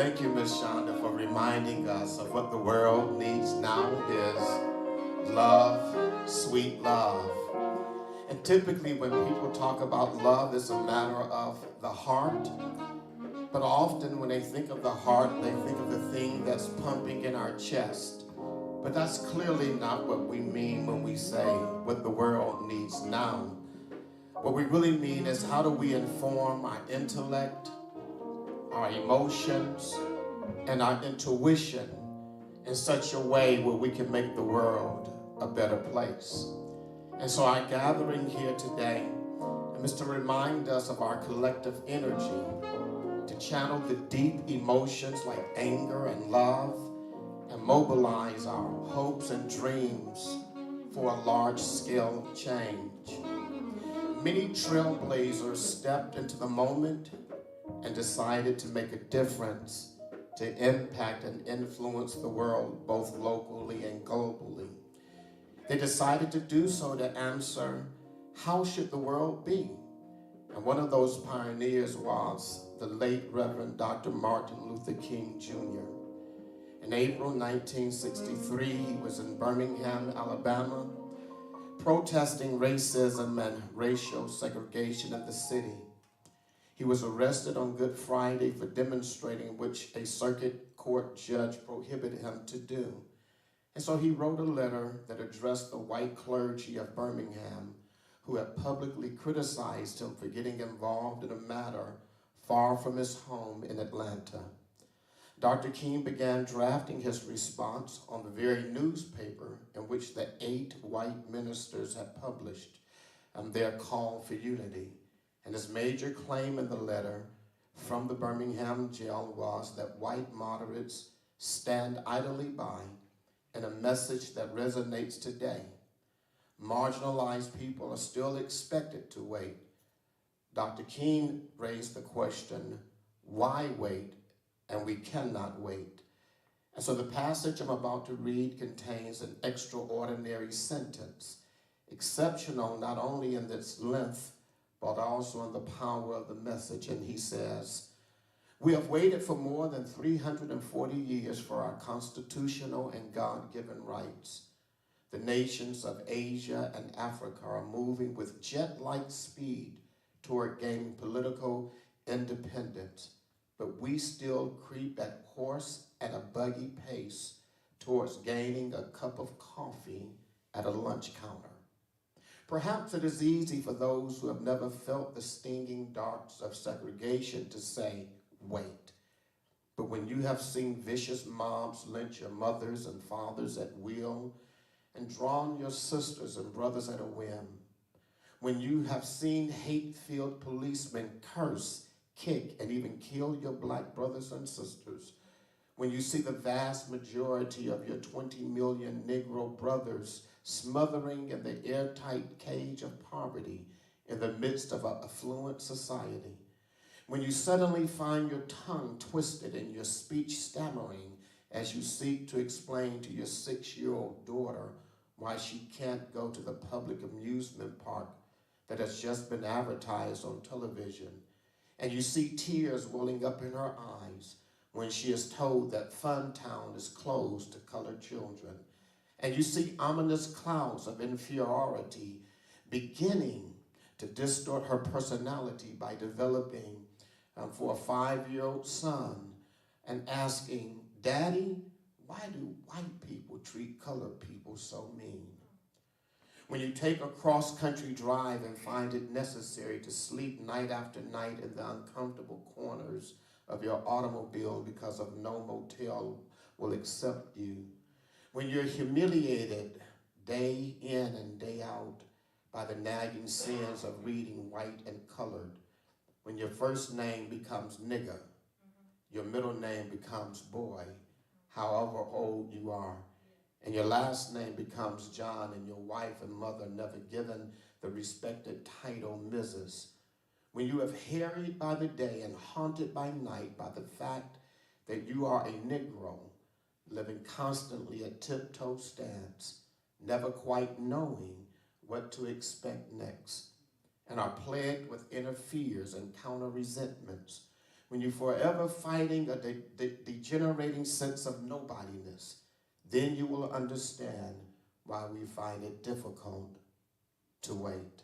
Thank you, Miss Shonda, for reminding us of what the world needs now is love, sweet love. And typically when people talk about love, it's a matter of the heart. But often when they think of the heart, they think of the thing that's pumping in our chest. But that's clearly not what we mean when we say what the world needs now. What we really mean is how do we inform our intellect, our emotions, and our intuition in such a way where we can make the world a better place. And so our gathering here today is to remind us of our collective energy, to channel the deep emotions like anger and love, and mobilize our hopes and dreams for a large-scale change. Many trailblazers stepped into the moment and decided to make a difference, to impact and influence the world both locally and globally. They decided to do so to answer, how should the world be? And one of those pioneers was the late Reverend Dr. Martin Luther King Jr. In April 1963, he was in Birmingham, Alabama, protesting racism and racial segregation in the city. He was arrested on Good Friday for demonstrating, which a circuit court judge prohibited him to do. And so he wrote a letter that addressed the white clergy of Birmingham who had publicly criticized him for getting involved in a matter far from his home in Atlanta. Dr. King began drafting his response on the very newspaper in which the 8 white ministers had published their call for unity. And his major claim in the letter from the Birmingham jail was that white moderates stand idly by in a message that resonates today. Marginalized people are still expected to wait. Dr. King raised the question, why wait? And we cannot wait. And so the passage I'm about to read contains an extraordinary sentence, exceptional not only in its length, but also in the power of the message. And he says, we have waited for more than 340 years for our constitutional and God-given rights. The nations of Asia and Africa are moving with jet-like speed toward gaining political independence, but we still creep at horse and a buggy pace towards gaining a cup of coffee at a lunch counter. Perhaps it is easy for those who have never felt the stinging darts of segregation to say, wait. But when you have seen vicious mobs lynch your mothers and fathers at will and drawn your sisters and brothers at a whim, when you have seen hate-filled policemen curse, kick, and even kill your black brothers and sisters, when you see the vast majority of your 20 million Negro brothers smothering in the airtight cage of poverty in the midst of an affluent society, when you suddenly find your tongue twisted and your speech stammering as you seek to explain to your 6-year-old daughter why she can't go to the public amusement park that has just been advertised on television, and you see tears welling up in her eyes when she is told that Funtown is closed to colored children, and you see ominous clouds of inferiority beginning to distort her personality by developing for a 5-year-old son and asking, Daddy, why do white people treat colored people so mean? When you take a cross-country drive and find it necessary to sleep night after night in the uncomfortable corners of your automobile because of no motel will accept you. When you're humiliated day in and day out by the nagging sins of reading white and colored. When your first name becomes nigger, your middle name becomes boy, however old you are. And your last name becomes John, and your wife and mother never given the respected title Mrs. When you have harried by the day and haunted by night by the fact that you are a Negro, living constantly at tiptoe stance, never quite knowing what to expect next, and are plagued with inner fears and counter resentments. when you're forever fighting a degenerating sense of nobodiness, then you will understand why we find it difficult to wait.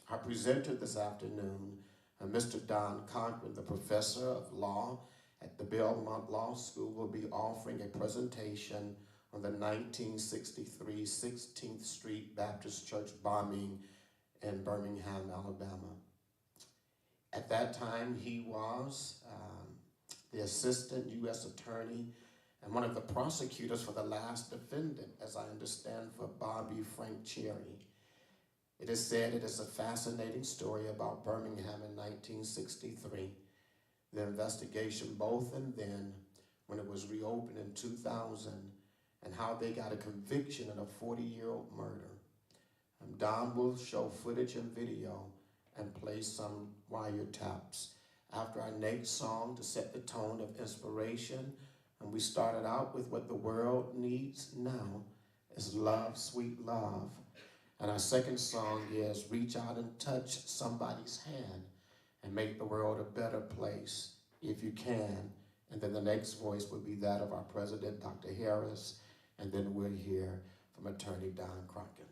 Our presenter this afternoon, Mr. Don Cochran, the professor of law at the Belmount Law School, will be offering a presentation on the 1963 16th Street Baptist Church bombing in Birmingham, Alabama. At that time, he was the assistant U.S. attorney and one of the prosecutors for the last defendant, as I understand, for Bobby Frank Cherry. It is said it is a fascinating story about Birmingham in 1963, the investigation both and then when it was reopened in 2000, and how they got a conviction in a 40-year-old murder. Don will show footage and video and play some wiretaps. After our next song to set the tone of inspiration, and we started out with what the world needs now is love, sweet love. And our second song is reach out and touch somebody's hand and make the world a better place if you can. And then the next voice will be that of our president, Dr. Harris, and then we'll hear from attorney Don Cochran.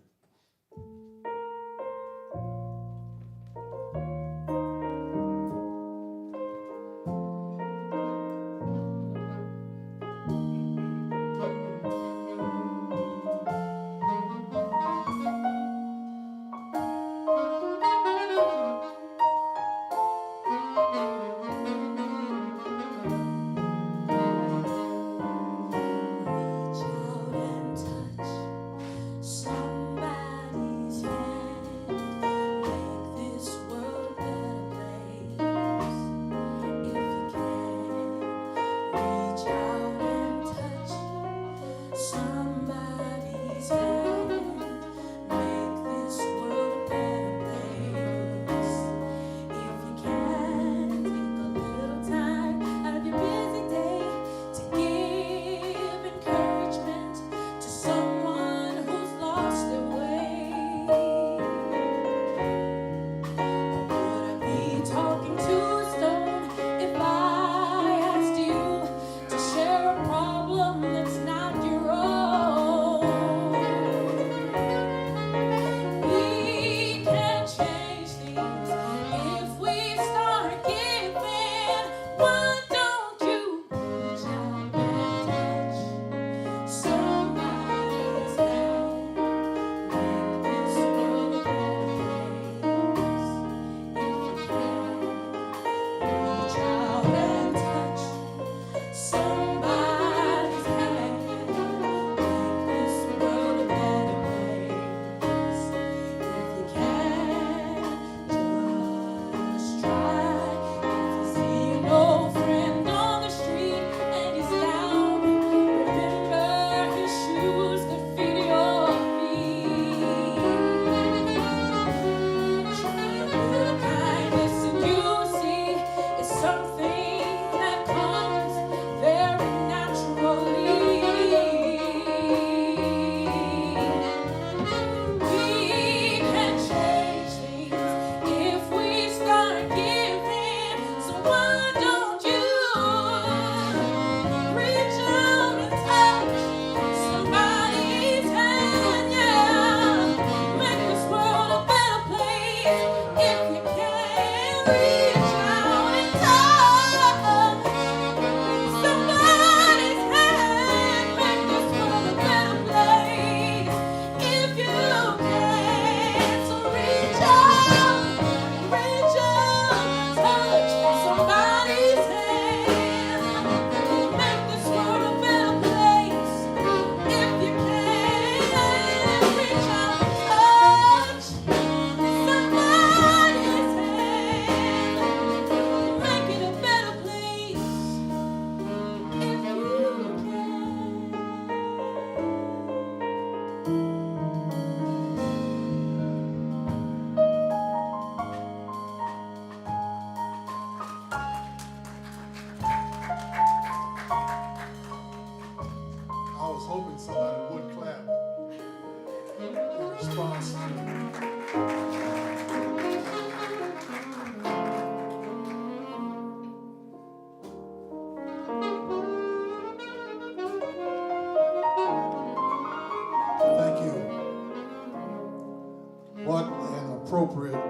appropriate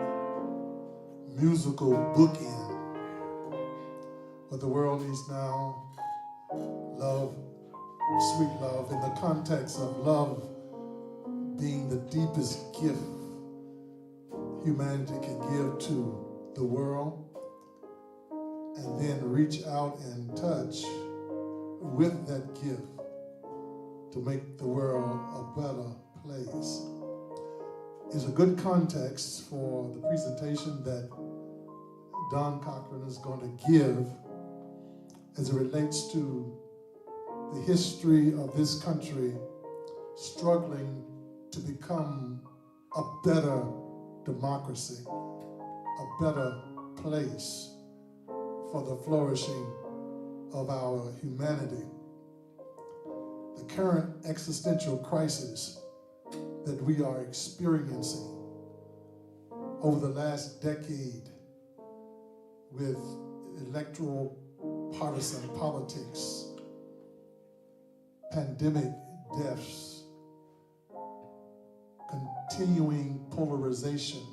musical bookend. What the world needs now, love, sweet love, in the context of love being the deepest gift humanity can give to the world, and then reach out and touch with that gift to make the world a better place. Is a good context for the presentation that Don Cochran is going to give as it relates to the history of this country struggling to become a better democracy, a better place for the flourishing of our humanity. The current existential crisis that we are experiencing over the last decade with electoral partisan politics, pandemic deaths, continuing polarization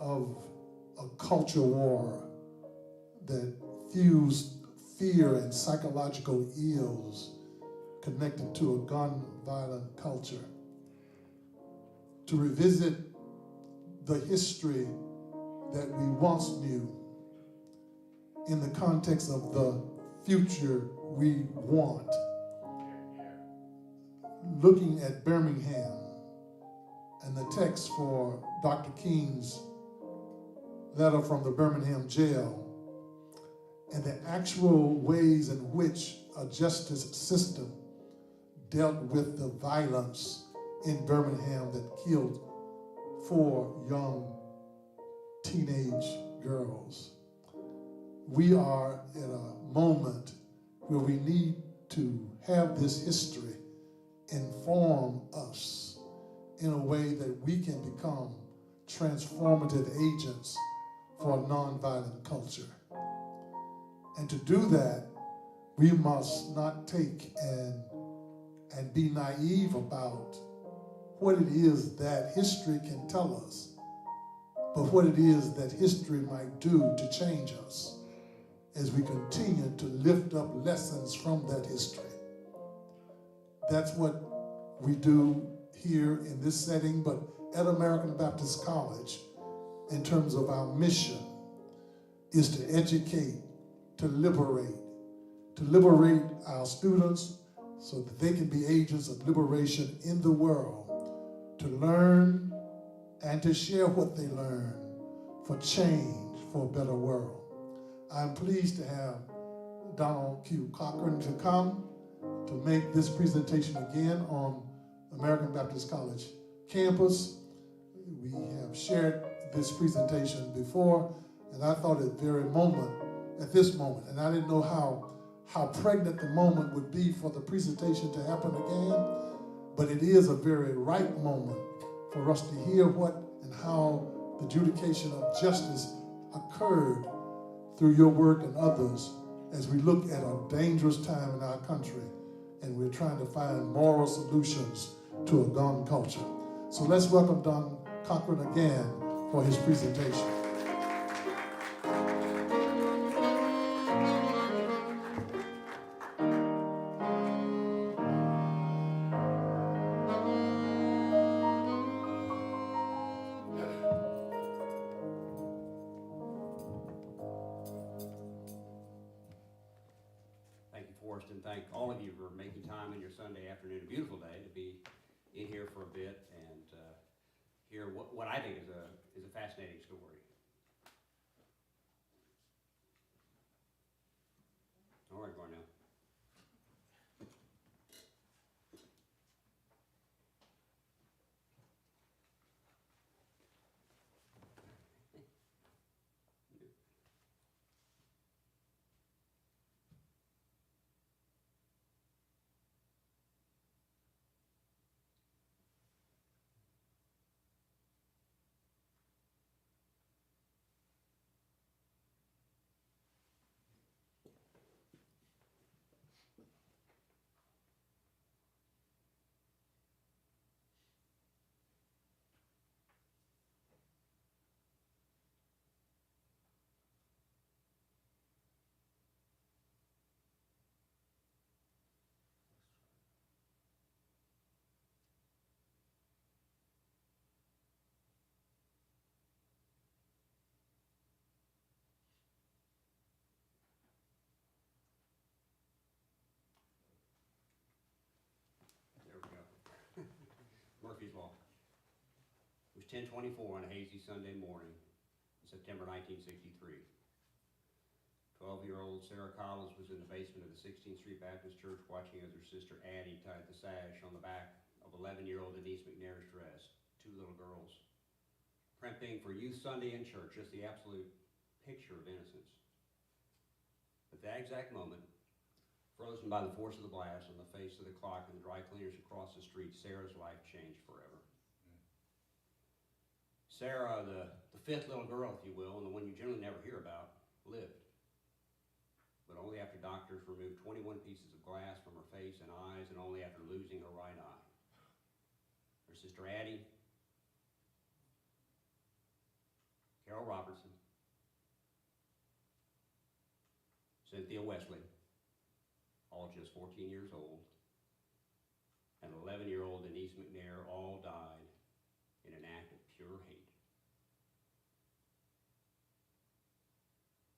of a culture war that fused fear and psychological ills connected to a gun-violent culture. To revisit the history that we once knew in the context of the future we want. Looking at Birmingham and the text for Dr. King's letter from the Birmingham jail, and the actual ways in which a justice system dealt with the violence in Birmingham that killed 4 young teenage girls. We are at a moment where we need to have this history inform us in a way that we can become transformative agents for a nonviolent culture. And to do that, we must not take and be naive about what it is that history can tell us, but what it is that history might do to change us as we continue to lift up lessons from that history. That's what we do here in this setting, but at American Baptist College, in terms of our mission, is to educate, to liberate our students so that they can be agents of liberation in the world, to learn and to share what they learn for change, for a better world. I'm pleased to have Donald Q. Cochran to come to make this presentation again on American Baptist College campus. We have shared this presentation before, and I thought at this moment, and I didn't know how pregnant the moment would be for the presentation to happen again, but it is a very right moment for us to hear what and how the adjudication of justice occurred through your work and others as we look at a dangerous time in our country and we're trying to find moral solutions to a gun culture. So let's welcome Don Cochran again for his presentation. And thank all of you for making time on your Sunday afternoon, a beautiful day, to be in here for a bit and hear what I think is a fascinating story. All right, Barnell. 10:24 on a hazy Sunday morning in September 1963. 12-year-old Sarah Collins was in the basement of the 16th Street Baptist Church watching as her sister Addie tied the sash on the back of 11-year-old Denise McNair's dress, two little girls. Primping for Youth Sunday in church, just the absolute picture of innocence. At that exact moment, frozen by the force of the blast on the face of the clock and the dry cleaners across the street, Sarah's life changed forever. Sarah, the fifth little girl, if you will, and the one you generally never hear about, lived. But only after doctors removed 21 pieces of glass from her face and eyes, and only after losing her right eye. Her sister Addie, Carol Robertson, Cynthia Wesley, all just 14 years old, and 11-year-old Denise McNair all died in an act of pure hate.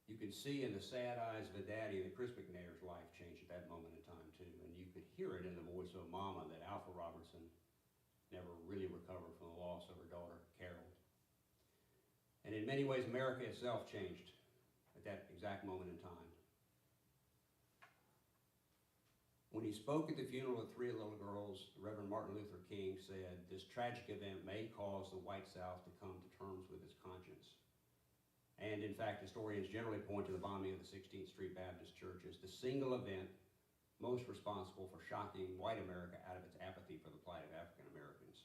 You could see in the sad eyes of a daddy that Chris McNair's life changed at that moment in time too, and you could hear it in the voice of Mama that Alpha Robertson never really recovered from the loss of her daughter, Carol. And in many ways, America itself changed at that exact moment in time. When he spoke at the funeral of three little girls, the Reverend Martin Luther King said, "This tragic event may cause the white South to come to terms with its conscience." And in fact, historians generally point to the bombing of the 16th Street Baptist Church as the single event most responsible for shocking white America out of its apathy for the plight of African Americans.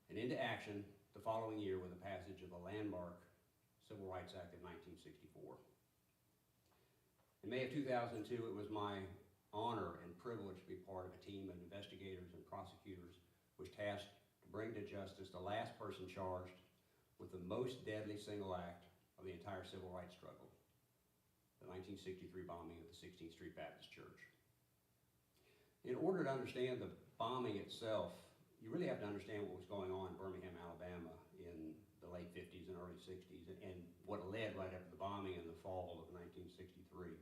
And into action the following year with the passage of the landmark Civil Rights Act of 1964. In May of 2002, it was my honor and privilege to be part of a team of investigators and prosecutors was tasked to bring to justice the last person charged with the most deadly single act of the entire civil rights struggle, the 1963 bombing of the 16th Street Baptist Church. In order to understand the bombing itself, you really have to understand what was going on in Birmingham, Alabama in the late 50s and early 60s, and what led right after the bombing in the fall of 1963.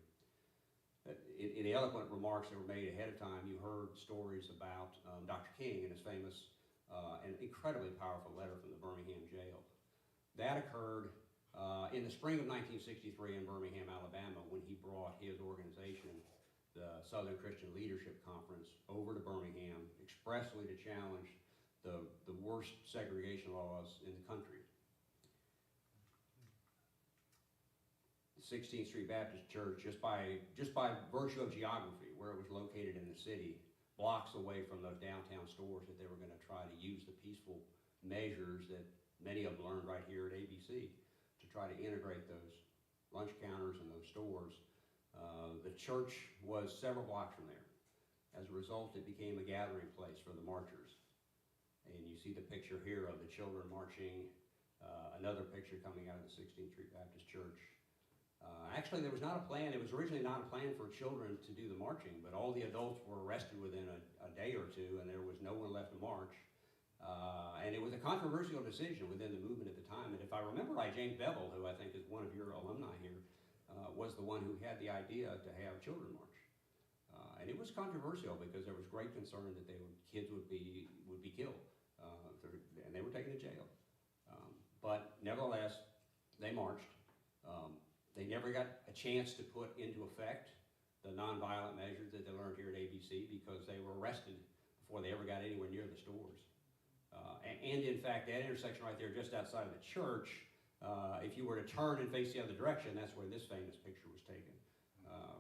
In the eloquent remarks that were made ahead of time, you heard stories about Dr. King and his famous and incredibly powerful letter from the Birmingham jail. That occurred in the spring of 1963 in Birmingham, Alabama, when he brought his organization, the Southern Christian Leadership Conference, over to Birmingham expressly to challenge the worst segregation laws in the country. 16th Street Baptist Church, just by virtue of geography, where it was located in the city, blocks away from those downtown stores that they were going to try to use the peaceful measures that many of them learned right here at ABC to try to integrate those lunch counters and those stores. The church was several blocks from there. As a result, it became a gathering place for the marchers. And you see the picture here of the children marching, another picture coming out of the 16th Street Baptist Church. Actually, there was not a plan. It was originally not a plan for children to do the marching, but all the adults were arrested within a day or two, and there was no one left to march. And it was a controversial decision within the movement at the time. And if I remember right, James Bevel, who I think is one of your alumni here, was the one who had the idea to have children march. And it was controversial because there was great concern that kids would be killed, and they were taken to jail. But nevertheless, they marched. They never got a chance to put into effect the nonviolent measures that they learned here at ABC because they were arrested before they ever got anywhere near the stores. And in fact, that intersection right there just outside of the church, if you were to turn and face the other direction, that's where this famous picture was taken.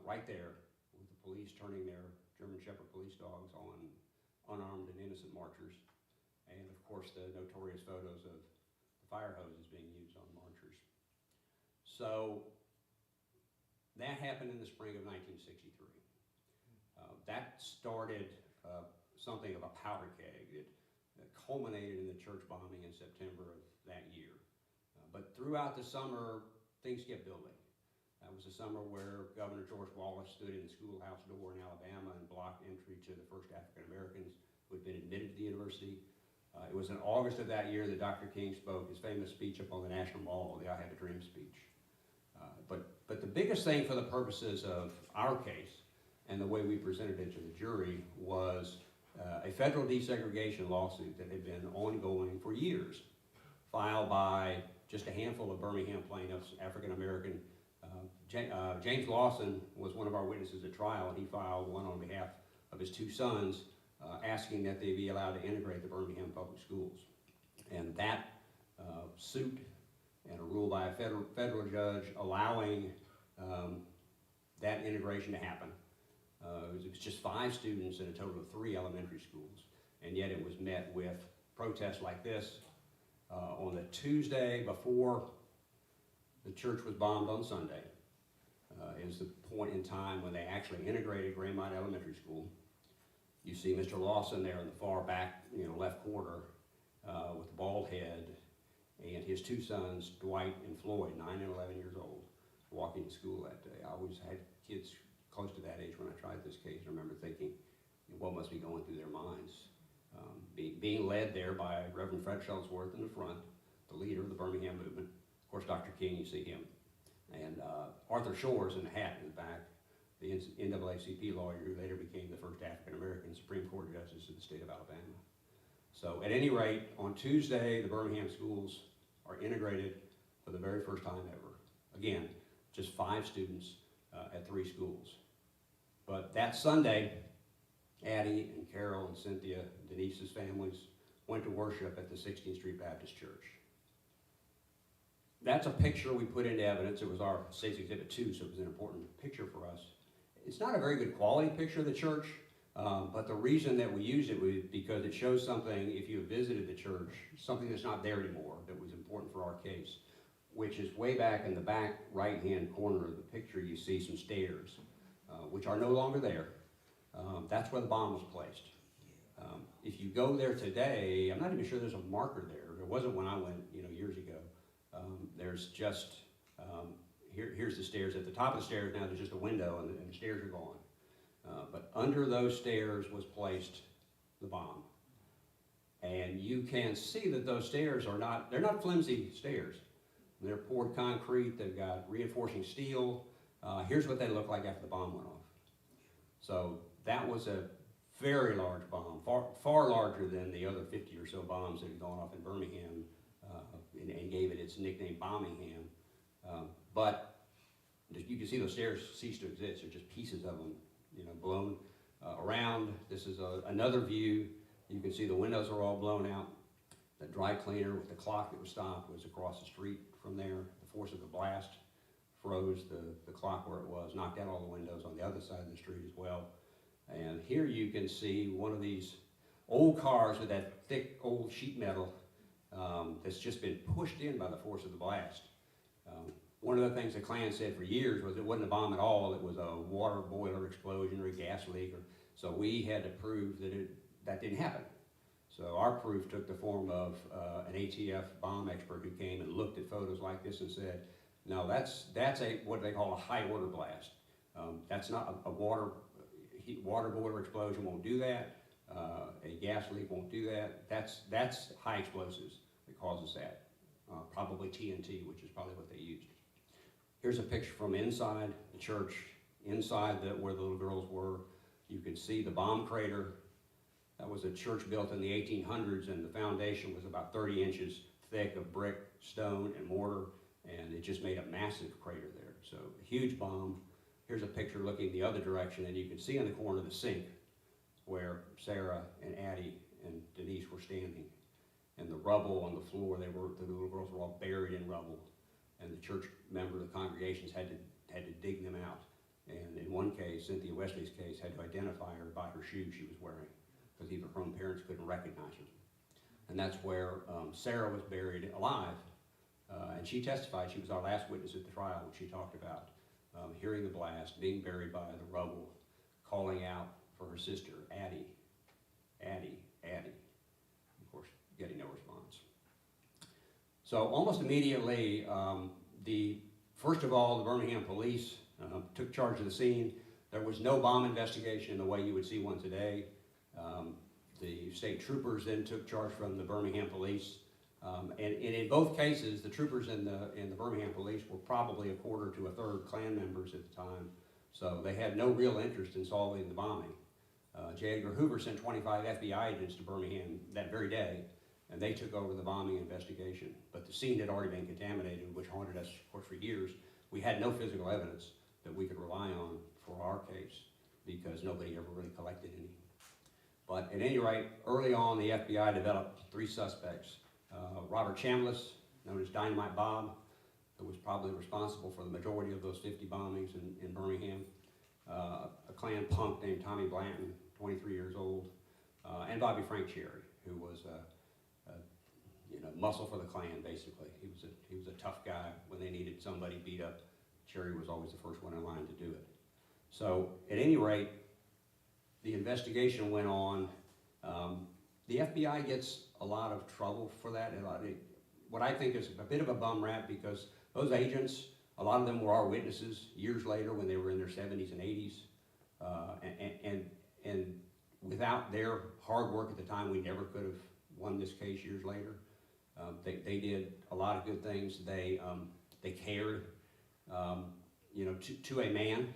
Right there, with the police turning their German Shepherd police dogs on unarmed and innocent marchers. And of course, the notorious photos of the fire hoses being used on marchers. So that happened in the spring of 1963. That started something of a powder keg that culminated in the church bombing in September of that year. But throughout the summer, things kept building. That was the summer where Governor George Wallace stood in the schoolhouse door in Alabama and blocked entry to the first African Americans who had been admitted to the university. It was in August of that year that Dr. King spoke his famous speech up on the National Mall, the I Have a Dream speech. But the biggest thing for the purposes of our case and the way we presented it to the jury was a federal desegregation lawsuit that had been ongoing for years filed by just a handful of Birmingham plaintiffs, African American. James Lawson was one of our witnesses at trial, and he filed one on behalf of his two sons, asking that they be allowed to integrate the Birmingham public schools. And that suit and a rule by a federal judge allowing that integration to happen. It was just 5 students in a total of 3 elementary schools, and yet it was met with protests like this. On the Tuesday before the church was bombed on Sunday, is the point in time when they actually integrated Greenmount Elementary School. You see Mr. Lawson there in the far back, left corner, with the bald head, and his 2 sons, Dwight and Floyd, 9 and 11 years old, walking to school that day. I always had kids close to that age when I tried this case. I remember thinking, what must be going through their minds? Being led there by Reverend Fred Shuttlesworth in the front, the leader of the Birmingham movement. Of course, Dr. King, you see him. And Arthur Shores in the hat in the back, the NAACP lawyer who later became the first African-American Supreme Court Justice of the state of Alabama. So at any rate, on Tuesday, the Birmingham schools are integrated for the very first time ever. Again, just 5 students at 3 schools. But that Sunday, Addie and Carol and Cynthia, Denise's families, went to worship at the 16th Street Baptist Church. That's a picture we put into evidence. It was our State's Exhibit 2, so it was an important picture for us. It's not a very good quality picture of the church, but the reason that we used it was because it shows something, if you have visited the church, something that's not there anymore that was important for our case, which is way back in the back right-hand corner of the picture. You see some stairs, which are no longer there. That's where the bomb was placed. If you go there today, I'm not even sure there's a marker there. There wasn't when I went, years ago. There's just, here's the stairs. At the top of the stairs now, there's just a window, and the stairs are gone. But under those stairs was placed the bomb. And you can see that those stairs they're not flimsy stairs. They're poured concrete, they've got reinforcing steel. Here's what they look like after the bomb went off. So that was a very large bomb, far larger than the other 50 or so bombs that had gone off in Birmingham, and gave it its nickname Bombingham. But you can see those stairs cease to exist. They're just pieces of them, blown around. This is another view. You can see the windows are all blown out. The dry cleaner with the clock that was stopped was across the street from there. The force of the blast froze the clock where it was, knocked out all the windows on the other side of the street as well. And here you can see one of these old cars with that thick old sheet metal that's just been pushed in by the force of the blast. One of the things the Klan said for years was it wasn't a bomb at all, it was a water boiler explosion or a gas leak. So we had to prove that didn't happen. So our proof took the form of an ATF bomb expert who came and looked at photos like this and said, no, that's what they call a high order blast. That's not a water boiler explosion won't do that. A gas leak won't do that. That's high explosives that causes that. Probably TNT, which is probably what they used. Here's a picture from inside the church, inside where the little girls were. You can see the bomb crater. That was a church built in the 1800s, and the foundation was about 30 inches thick of brick, stone, and mortar, and it just made a massive crater there. So a huge bomb. Here's a picture looking the other direction, and you can see in the corner the sink where Sarah and Addie and Denise were standing. And the rubble on the floor, the little girls were all buried in rubble. And the church member, the congregations had to dig them out. And in one case, Cynthia Wesley's case, had to identify her by her shoes she was wearing, because even her own parents couldn't recognize her. And that's where Sarah was buried alive. And she testified. She was our last witness at the trial when she talked about hearing the blast, being buried by the rubble, calling out for her sister, Addie, Addie, Addie. Of course, getting no response. So almost immediately, first of all, the Birmingham police took charge of the scene. There was no bomb investigation in the way you would see one today. The state troopers then took charge from the Birmingham police. And in both cases, the troopers and the Birmingham police were probably a quarter to a third Klan members at the time. So they had no real interest in solving the bombing. J. Edgar Hoover sent 25 FBI agents to Birmingham that very day, and they took over the bombing investigation. But the scene had already been contaminated, which haunted us, of course, for years. We had no physical evidence that we could rely on for our case because nobody ever really collected any. But at any rate, early on, the FBI developed 3 suspects. Robert Chambliss, known as Dynamite Bob, who was probably responsible for the majority of those 50 bombings in Birmingham. A Klan punk named Tommy Blanton, 23 years old, and Bobby Frank Cherry, who was muscle for the Klan, basically. He was a tough guy. When they needed somebody beat up, Cherry was always the first one in line to do it. So at any rate, the investigation went on. The FBI gets a lot of trouble for that. What I think is a bit of a bum rap, because those agents, a lot of them were our witnesses years later when they were in their 70s and 80s. And without their hard work at the time, we never could have won this case years later. They did a lot of good things. They cared, to a man,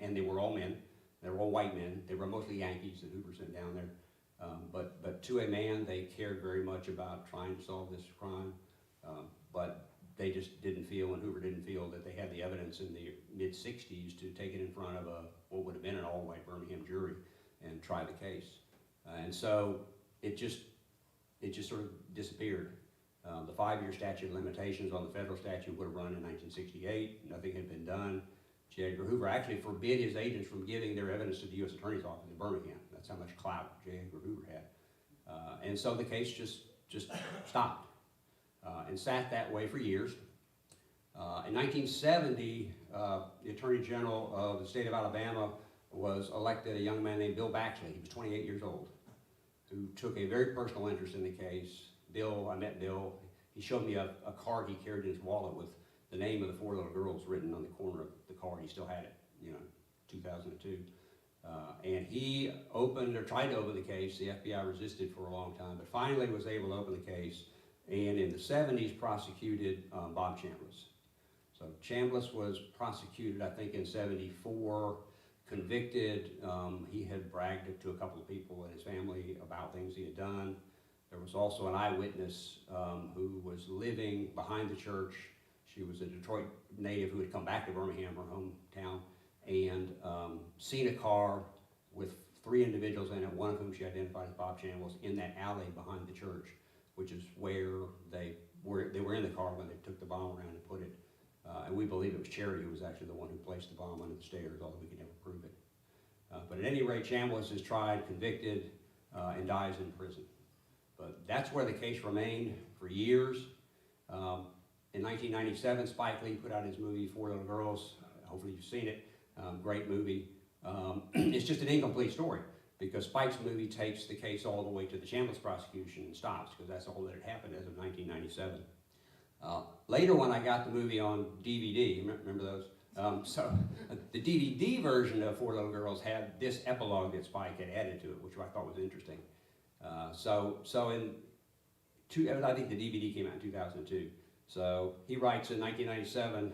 and they were all men. They were all white men. They were mostly Yankees that Hoover sent down there. But to a man, they cared very much about trying to solve this crime. But they just didn't feel, and Hoover didn't feel, that they had the evidence in the mid-60s to take it in front of what would have been an all-white Birmingham jury and try the case. And so it just sort of disappeared. The 5-year statute of limitations on the federal statute would have run in 1968. Nothing had been done. J. Edgar Hoover actually forbid his agents from giving their evidence to the U.S. Attorney's Office in Birmingham. That's how much clout J. Edgar Hoover had. And so the case just stopped and sat that way for years. In 1970, the Attorney General of the state of Alabama was elected a young man named Bill Baxley. He was 28 years old, who took a very personal interest in the case. I met Bill. He showed me a card he carried in his wallet with the name of the 4 little girls written on the corner of the card. He still had it, 2002. And he tried to open the case. The FBI resisted for a long time, but finally was able to open the case, and in the 70s prosecuted Bob Chambliss. So Chambliss was prosecuted, I think, in 74, convicted. He had bragged to a couple of people in his family about things he had done. There was also an eyewitness who was living behind the church. She was a Detroit native who had come back to Birmingham, her hometown, and seen a car with 3 individuals in it, one of whom she identified as Bob Chambliss, in that alley behind the church, which is where they were in the car when they took the bomb around and put it. And we believe it was Cherry who was actually the one who placed the bomb under the stairs, although we could never prove it. But at any rate, Chambliss is tried, convicted, and dies in prison. But that's where the case remained for years. In 1997, Spike Lee put out his movie, 4 Little Girls. Hopefully you've seen it. Great movie. It's just an incomplete story, because Spike's movie takes the case all the way to the Chambliss prosecution and stops, because that's all that had happened as of 1997. Later, when I got the movie on DVD, remember those? So the DVD version of 4 Little Girls had this epilogue that Spike had added to it, which I thought was interesting. I think the DVD came out in 2002. So he writes in 1997,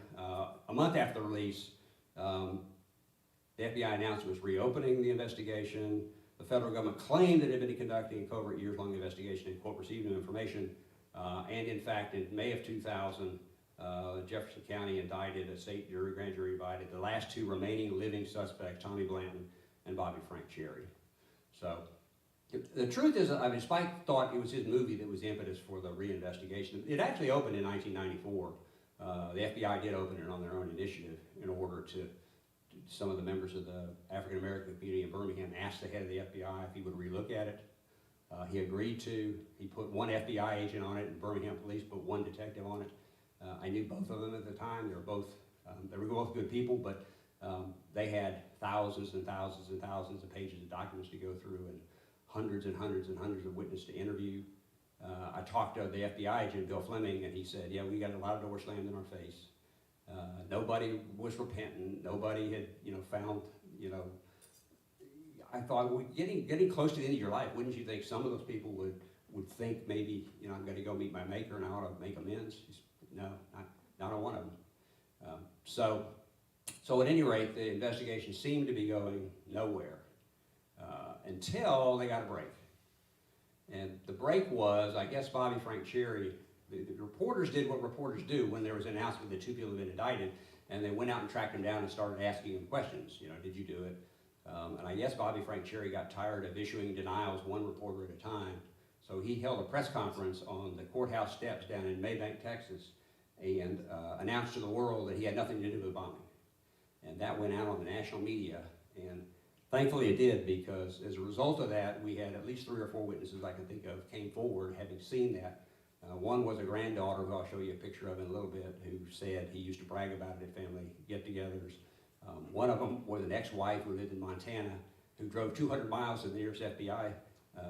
a month after the release, the FBI announced it was reopening the investigation. The federal government claimed that it had been conducting a covert years-long investigation and, quote, received new information. And in fact, in May of 2000, Jefferson County indicted, a state grand jury indicted the last 2 remaining living suspects, Tommy Blanton and Bobby Frank Cherry. So the truth is, Spike thought it was his movie that was the impetus for the reinvestigation. It actually opened in 1994. The FBI did open it on their own initiative in order to some of the members of the African American community in Birmingham asked the head of the FBI if he would relook at it. He agreed to. He put 1 FBI agent on it, and Birmingham police put 1 detective on it. I knew both of them at the time. They were both good people, but they had thousands and thousands and thousands of pages of documents to go through, and hundreds and hundreds and hundreds of witnesses to interview. I talked to the FBI agent, Bill Fleming, and he said, yeah, we got a lot of doors slammed in our face. Nobody was repentant. Nobody had, found, I thought, well, getting close to the end of your life, wouldn't you think some of those people would think maybe, I'm going to go meet my maker and I ought to make amends? No, not on one of them. So at any rate, the investigation seemed to be going nowhere until they got a break. And the break was, I guess Bobby Frank Cherry, the reporters did what reporters do when there was an announcement that 2 people had been indicted, and they went out and tracked him down and started asking him questions. You know, did you do it? And I guess Bobby Frank Cherry got tired of issuing denials one reporter at a time, so he held a press conference on the courthouse steps down in Maybank, Texas, and announced to the world that he had nothing to do with the bombing. And that went out on the national media, and thankfully it did, because as a result of that, we had at least 3 or 4 witnesses I can think of came forward having seen that. One was a granddaughter, who I'll show you a picture of in a little bit, who said he used to brag about it at family get-togethers. One of them was an ex-wife who lived in Montana, who drove 200 miles to the nearest FBI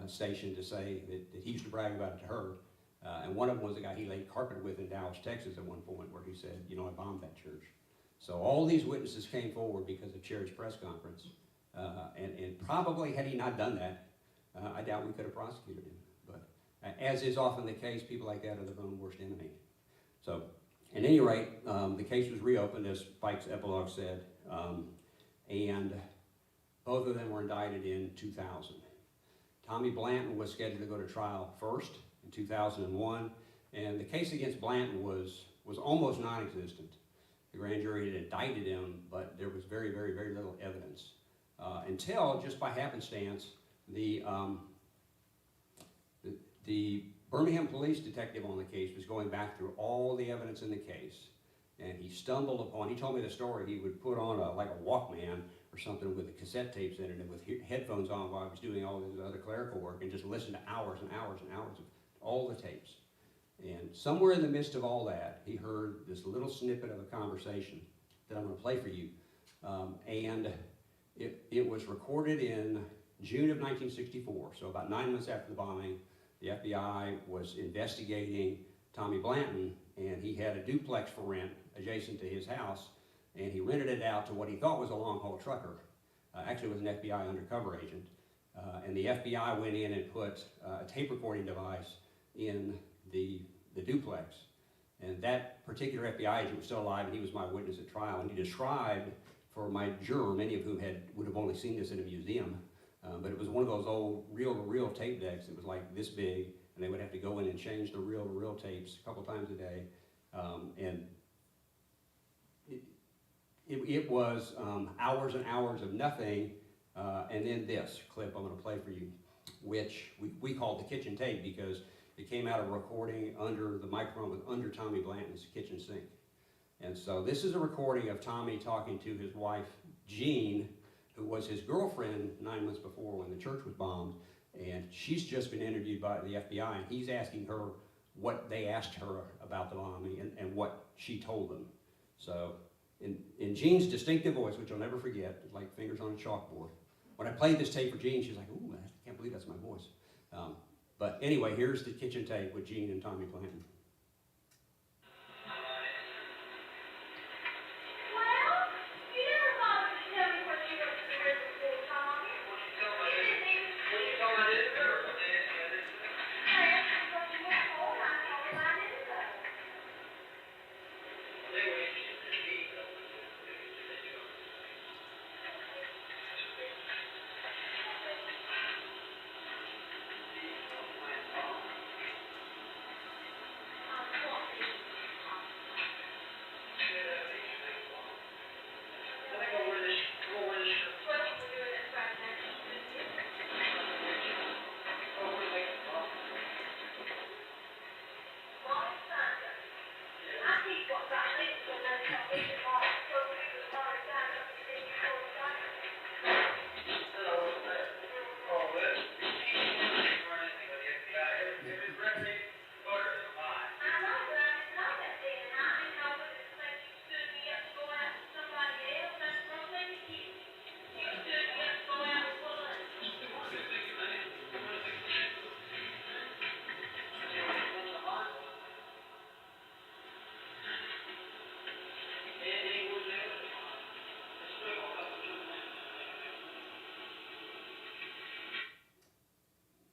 station to say that he used to brag about it to her. And one of them was a guy he laid carpet with in Dallas, Texas at one point, where he said, you know, I bombed that church. So all these witnesses came forward because of Cherry's press conference. And probably had he not done that, I doubt we could have prosecuted him. But as is often the case, people like that are their own worst enemy. So at any rate, the case was reopened, as Pike's epilogue said, and both of them were indicted in 2000. Tommy Blanton was scheduled to go to trial first in 2001, and the case against Blanton was almost non-existent. The grand jury had indicted him, but there was very, very, very little evidence. Until, just by happenstance, the Birmingham police detective on the case was going back through all the evidence in the case, and he stumbled upon, he told me the story, he would put on like a Walkman or something with the cassette tapes in it and with headphones on while he was doing all this other clerical work, and just listen to hours and hours and hours of all the tapes. And somewhere in the midst of all that, he heard this little snippet of a conversation that I'm going to play for you. And it was recorded in June of 1964, so about 9 months after the bombing. The FBI was investigating Tommy Blanton, and he had a duplex for rent adjacent to his house, and he rented it out to what he thought was a long-haul trucker. Actually, it was an FBI undercover agent. And the FBI went in and put a tape recording device in the duplex. And that particular FBI agent was still alive, and he was my witness at trial, and he described for my juror, many of whom would have only seen this in a museum, but it was one of those old reel-to-reel tape decks that was like this big, and they would have to go in and change the reel-to-reel tapes a couple times a day. And it was hours and hours of nothing, and then this clip I'm going to play for you, which we called the kitchen tape because it came out of a recording under the microphone under Tommy Blanton's kitchen sink. And so this is a recording of Tommy talking to his wife, Jean, who was his girlfriend 9 months before when the church was bombed. And she's just been interviewed by the FBI, and he's asking her what they asked her about the bombing and what she told them. So in Jean's distinctive voice, which I'll never forget, like fingers on a chalkboard, when I played this tape for Jean, she's like, ooh, I can't believe that's my voice. But anyway, here's the kitchen tape with Jean and Tommy Blanton.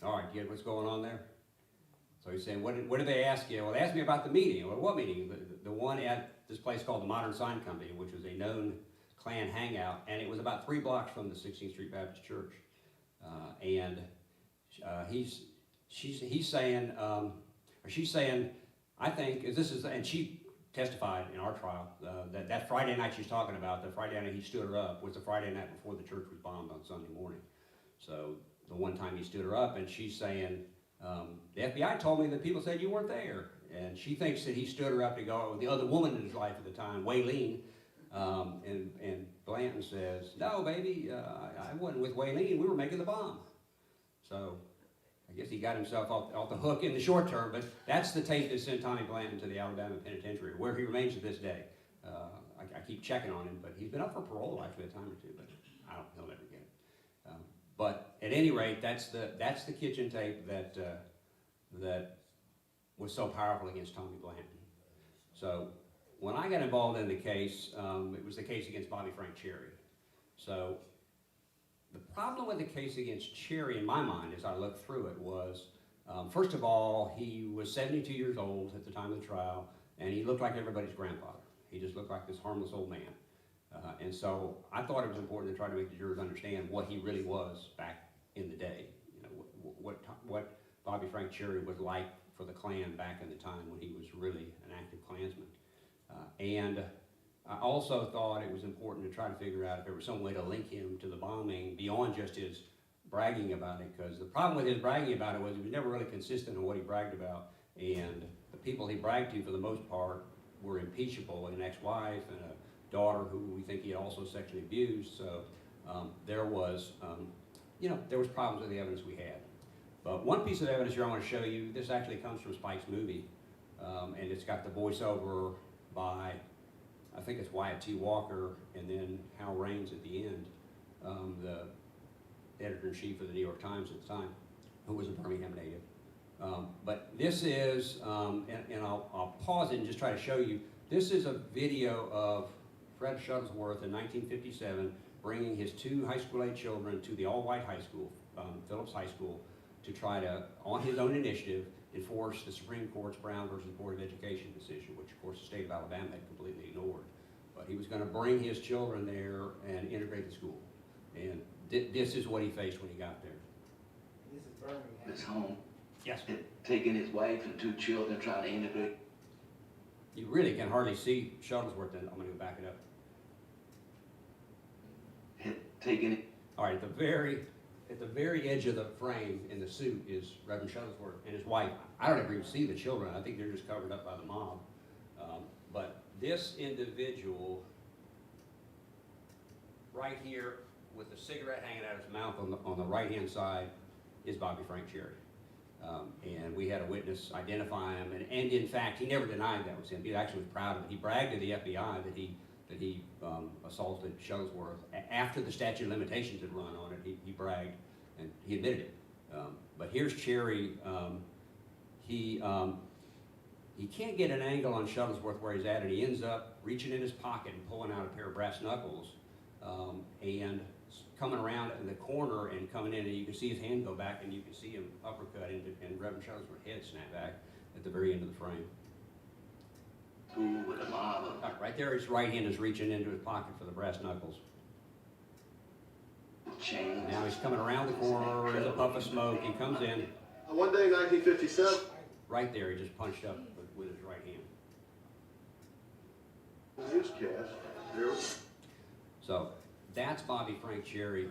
All right, get what's going on there? So he's saying, what did they ask you? Well, they asked me about the meeting. Well, what meeting? The one at this place called the Modern Sign Company, which was a known Klan hangout, and it was about 3 blocks from the 16th Street Baptist Church. he's saying, or she's saying, I think, and she testified in our trial, that Friday night she's talking about, the Friday night he stood her up, was the Friday night before the church was bombed on Sunday morning. So the one time he stood her up, and she's saying, the FBI told me that people said you weren't there. And she thinks that he stood her up to go with the other woman in his life at the time, Waylene. And Blanton says, no, baby, I wasn't with Waylene. We were making the bomb. So I guess he got himself off the hook in the short term, but that's the tape that sent Tommy Blanton to the Alabama Penitentiary, where he remains to this day. I keep checking on him, but he's been up for parole actually a time or two, but he'll never get it. But at any rate, that's the kitchen tape that was so powerful against Tommy Blanton. So when I got involved in the case, it was the case against Bobby Frank Cherry. So the problem with the case against Cherry, in my mind, as I looked through it, was, first of all, he was 72 years old at the time of the trial, and he looked like everybody's grandfather. He just looked like this harmless old man. And so I thought it was important to try to make the jurors understand what he really was back in the day. You know, what Bobby Frank Cherry was like for the Klan back in the time when he was really an active Klansman. And I also thought it was important to try to figure out if there was some way to link him to the bombing beyond just his bragging about it, because the problem with his bragging about it was he was never really consistent on what he bragged about, and the people he bragged to, for the most part, were impeachable, an ex-wife and a daughter who we think he had also sexually abused. So there was problems with the evidence we had. But one piece of evidence here I want to show you, this actually comes from Spike's movie, and it's got the voiceover by, I think it's Wyatt T. Walker, and then Hal Raines at the end, the editor-in-chief of the New York Times at the time, who was a Birmingham native. But this is, and I'll pause it and just try to show you, this is a video of Fred Shuttlesworth in 1957 bringing his two high school-age children to the all-white high school, Phillips High School, to try to, on his own initiative, enforce the Supreme Court's Brown versus Board of Education decision, which of course the state of Alabama had completely ignored. But he was going to bring his children there and integrate the school. And this is what he faced when he got there. This is Birmingham. His home. Yes. Taking his wife and two children, trying to integrate. You really can hardly see Shuttlesworth, and I'm going to go back it up. Taking it. All right, at the very edge of the frame in the suit is Reverend Shuttlesworth and his wife. I don't ever even see the children. I think they're just covered up by the mob. But this individual right here with the cigarette hanging out of his mouth on the right-hand side is Bobby Frank Cherry. And we had a witness identify him, and in fact, he never denied that was him. He actually was proud of it. He bragged to the FBI that he assaulted Shuttlesworth. After the statute of limitations had run on it, he bragged, and he admitted it. But here's Cherry. He can't get an angle on Shuttlesworth where he's at, and he ends up reaching in his pocket and pulling out a pair of brass knuckles, and coming around in the corner and coming in, and you can see his hand go back, and you can see him uppercut and Reverend Shuttlesworth's head snap back at the very end of the frame. School with a mob of Right there, his right hand is reaching into his pocket for the brass knuckles. chains. Now he's coming around the corner, there's a puff of smoke, he comes in. One day in 1957, Right there, he just punched up with his right hand. newscast, there was So that's Bobby Frank Cherry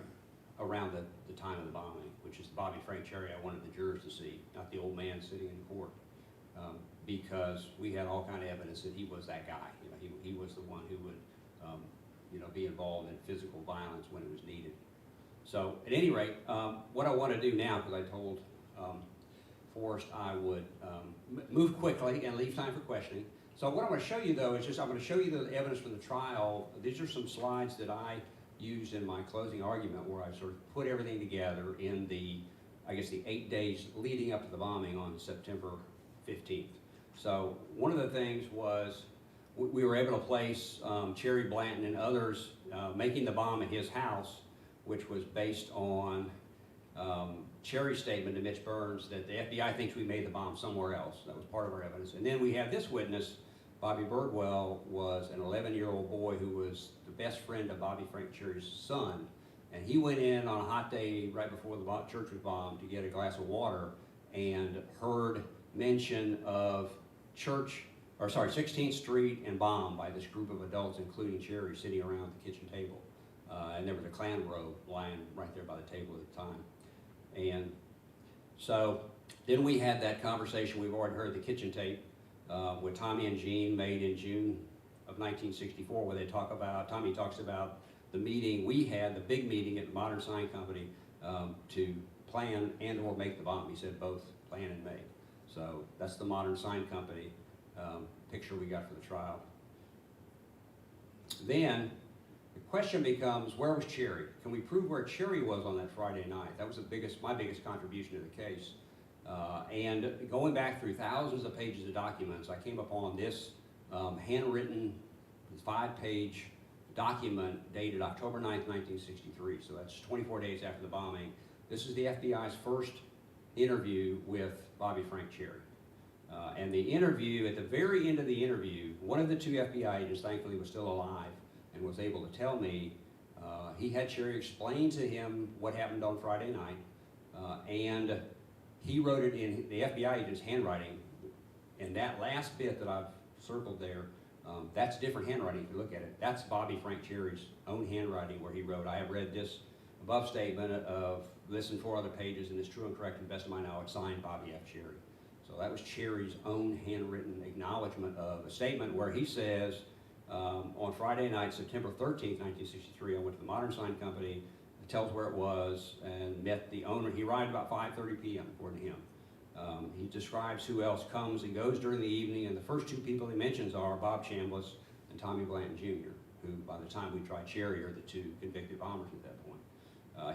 around the time of the bombing, which is the Bobby Frank Cherry I wanted the jurors to see, not the old man sitting in court. Because we had all kind of evidence that he was that guy. You know, he was the one who would be involved in physical violence when it was needed. So at any rate, what I want to do now, because I told Forrest I would move quickly and leave time for questioning. So what I'm going to show you, though, is just I'm going to show you the evidence from the trial. These are some slides that I used in my closing argument, where I sort of put everything together in the 8 days leading up to the bombing on September 15th. So one of the things was we were able to place Cherry Blanton and others making the bomb at his house, which was based on Cherry's statement to Mitch Burns that the FBI thinks we made the bomb somewhere else. That was part of our evidence. And then we have this witness, Bobby Birdwell, was an 11-year-old boy who was the best friend of Bobby Frank Cherry's son. And he went in on a hot day right before the church was bombed to get a glass of water, and heard mention of 16th Street and bomb by this group of adults, including Cherry, sitting around the kitchen table. And there was a Klan robe lying right there by the table at the time. And so then we had that conversation, we've already heard the kitchen tape with Tommy and Jean made in June of 1964, where Tommy talks about the meeting we had, the big meeting at the Modern Sign Company to plan and or make the bomb. He said both plan and make. So that's the Modern Sign Company picture we got for the trial. Then the question becomes, where was Cherry? Can we prove where Cherry was on that Friday night? That was my biggest contribution to the case. And going back through thousands of pages of documents, I came upon this handwritten 5-page document dated October 9th, 1963. So that's 24 days after the bombing. This is the FBI's first interview with Bobby Frank Cherry. And the interview, at the very end of the interview, one of the two FBI agents, thankfully, was still alive and was able to tell me he had Cherry explain to him what happened on Friday night, and he wrote it in the FBI agent's handwriting. And that last bit that I've circled there, that's different handwriting if you look at it. That's Bobby Frank Cherry's own handwriting where he wrote, "I have read this above statement of this and 4 other pages, and it's true and correct to the best of my knowledge, signed Bobby F. Cherry." So that was Cherry's own handwritten acknowledgement of a statement where he says, on Friday night, September 13th, 1963, I went to the Modern Sign Company, tells where it was, and met the owner. He arrived about 5:30 p.m., according to him. He describes who else comes and goes during the evening, and the first 2 people he mentions are Bob Chambliss and Tommy Blanton Jr., who by the time we tried Cherry are the 2 convicted bombers at that point.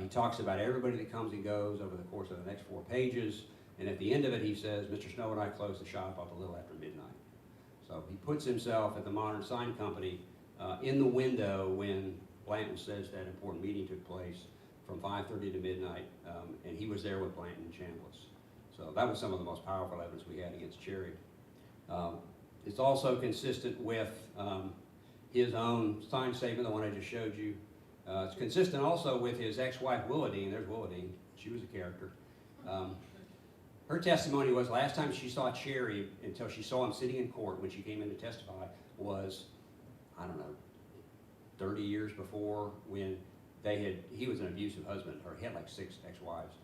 He talks about everybody that comes and goes over the course of the next 4 pages, and at the end of it he says, "Mr. Snow and I closed the shop up a little after midnight." So he puts himself at the Modern Sign Company in the window when Blanton says that important meeting took place from 5:30 to midnight, and he was there with Blanton and Chambliss. So that was some of the most powerful evidence we had against Cherry. It's also consistent with his own signed statement, the one I just showed you. It's consistent also with his ex-wife, Willadine. There's Willadine. She was a character. Her testimony was last time she saw Cherry, until she saw him sitting in court when she came in to testify, was, I don't know, 30 years before, when he was an abusive husband. He had like 6 ex-wives.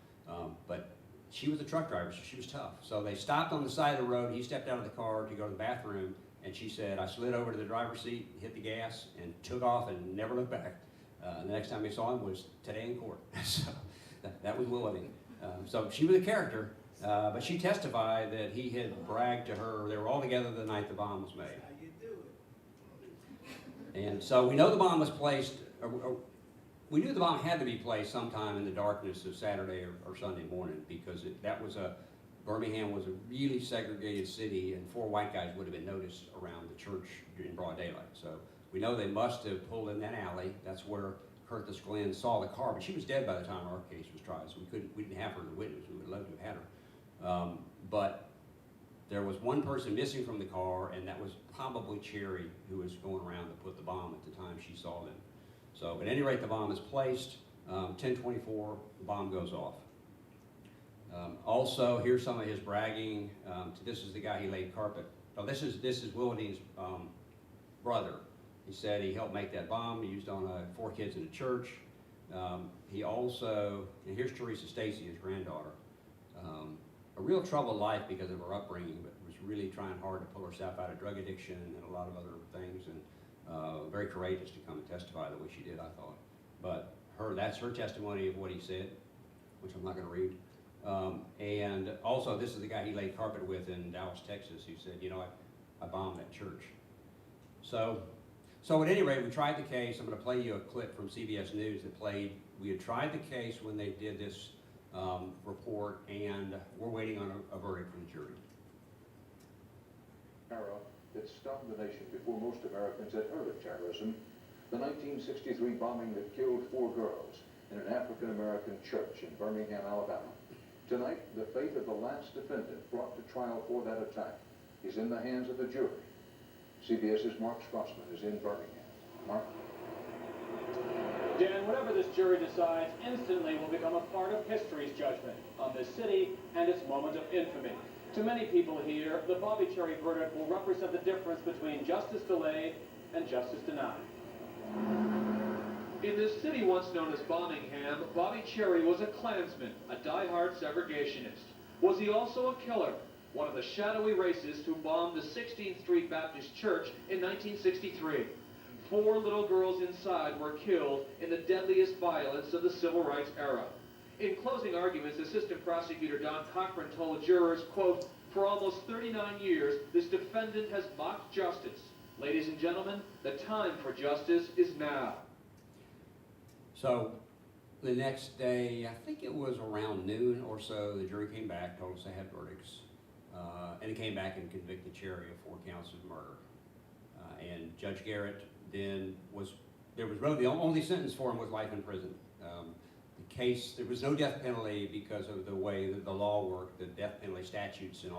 But she was a truck driver, so she was tough. So they stopped on the side of the road. He stepped out of the car to go to the bathroom, and she said, "I slid over to the driver's seat, hit the gas, and took off and never looked back." The next time we saw him was today in court. So that was Willadine. So she was a character, but she testified that he had bragged to her. They were all together the night the bomb was made. How you do it? And so we know the bomb was placed, we knew the bomb had to be placed sometime in the darkness of Saturday or Sunday morning, because Birmingham was a really segregated city, and 4 white guys would have been noticed around the church in broad daylight. So we know they must have pulled in that alley. That's where Curtis Glenn saw the car, but she was dead by the time our case was tried, so we didn't have her as a witness. We would love to have had her. But there was one person missing from the car, and that was probably Cherry, who was going around to put the bomb at the time she saw them. So at any rate, the bomb is placed. 10:24, the bomb goes off. Also, here's some of his bragging. This is the guy he laid carpet. Oh, this is Willadine's brother. He said he helped make that bomb. He used on 4 kids in a church. He also, and here's Teresa Stacy, his granddaughter. A real troubled life because of her upbringing, but was really trying hard to pull herself out of drug addiction and a lot of other things, and very courageous to come and testify the way she did, I thought. But that's her testimony of what he said, which I'm not going to read. And also, this is the guy he laid carpet with in Dallas, Texas, who said, I bombed that church. So at any rate, we tried the case. I'm going to play you a clip from CBS News that played. We had tried the case when they did this report, and we're waiting on a verdict from the jury. Terror that stunned the nation before most Americans had heard of terrorism. The 1963 bombing that killed 4 girls in an African-American church in Birmingham, Alabama. Tonight, the fate of the last defendant brought to trial for that attack is in the hands of the jury. CBS's Mark Strassman is in Birmingham. Mark? Dan, whatever this jury decides instantly will become a part of history's judgment on this city and its moment of infamy. To many people here, the Bobby Cherry verdict will represent the difference between justice delayed and justice denied. In this city once known as Birmingham, Bobby Cherry was a Klansman, a die-hard segregationist. Was he also a killer? One of the shadowy racists who bombed the 16th Street Baptist Church in 1963. 4 little girls inside were killed in the deadliest violence of the civil rights era. In closing arguments, Assistant Prosecutor Don Cochran told jurors, quote, "For almost 39 years, this defendant has mocked justice. Ladies and gentlemen, the time for justice is now." So the next day, I think it was around noon or so, the jury came back, told us they had verdicts, and it came back and convicted Cherry of 4 counts of murder. And Judge Garrett then there was really the only sentence for him was life in prison. The case, there was no death penalty because of the way that the law worked. The death penalty statutes in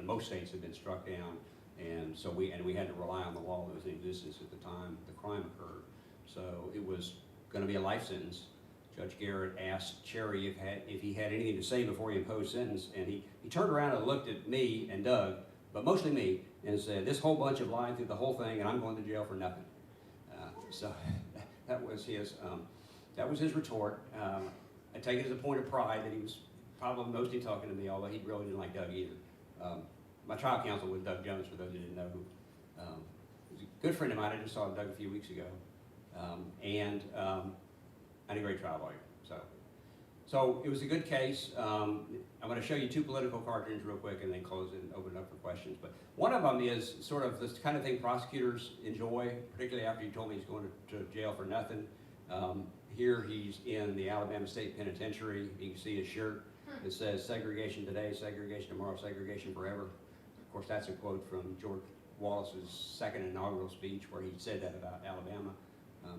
most states had been struck down, and so we had to rely on the law that was in existence at the time the crime occurred. So it was going to be a life sentence. Judge Garrett asked Cherry if he had anything to say before he imposed sentence, and he turned around and looked at me and Doug, but mostly me, and said, "This whole bunch of lying through the whole thing, and I'm going to jail for nothing." So that was his retort. I take it as a point of pride that he was probably mostly talking to me, although he really didn't like Doug either. My trial counsel was Doug Jones, for those who didn't know. He's a good friend of mine. I just saw Doug a few weeks ago. And a great trial lawyer. So it was a good case. I'm going to show you 2 political cartoons real quick and then close it and open it up for questions. But one of them is sort of this kind of thing prosecutors enjoy, particularly after he told me he's going to jail for nothing. Here he's in the Alabama State Penitentiary. You can see his shirt. It says segregation today, segregation tomorrow, segregation forever. Of course, that's a quote from George Wallace's second inaugural speech where he said that about Alabama.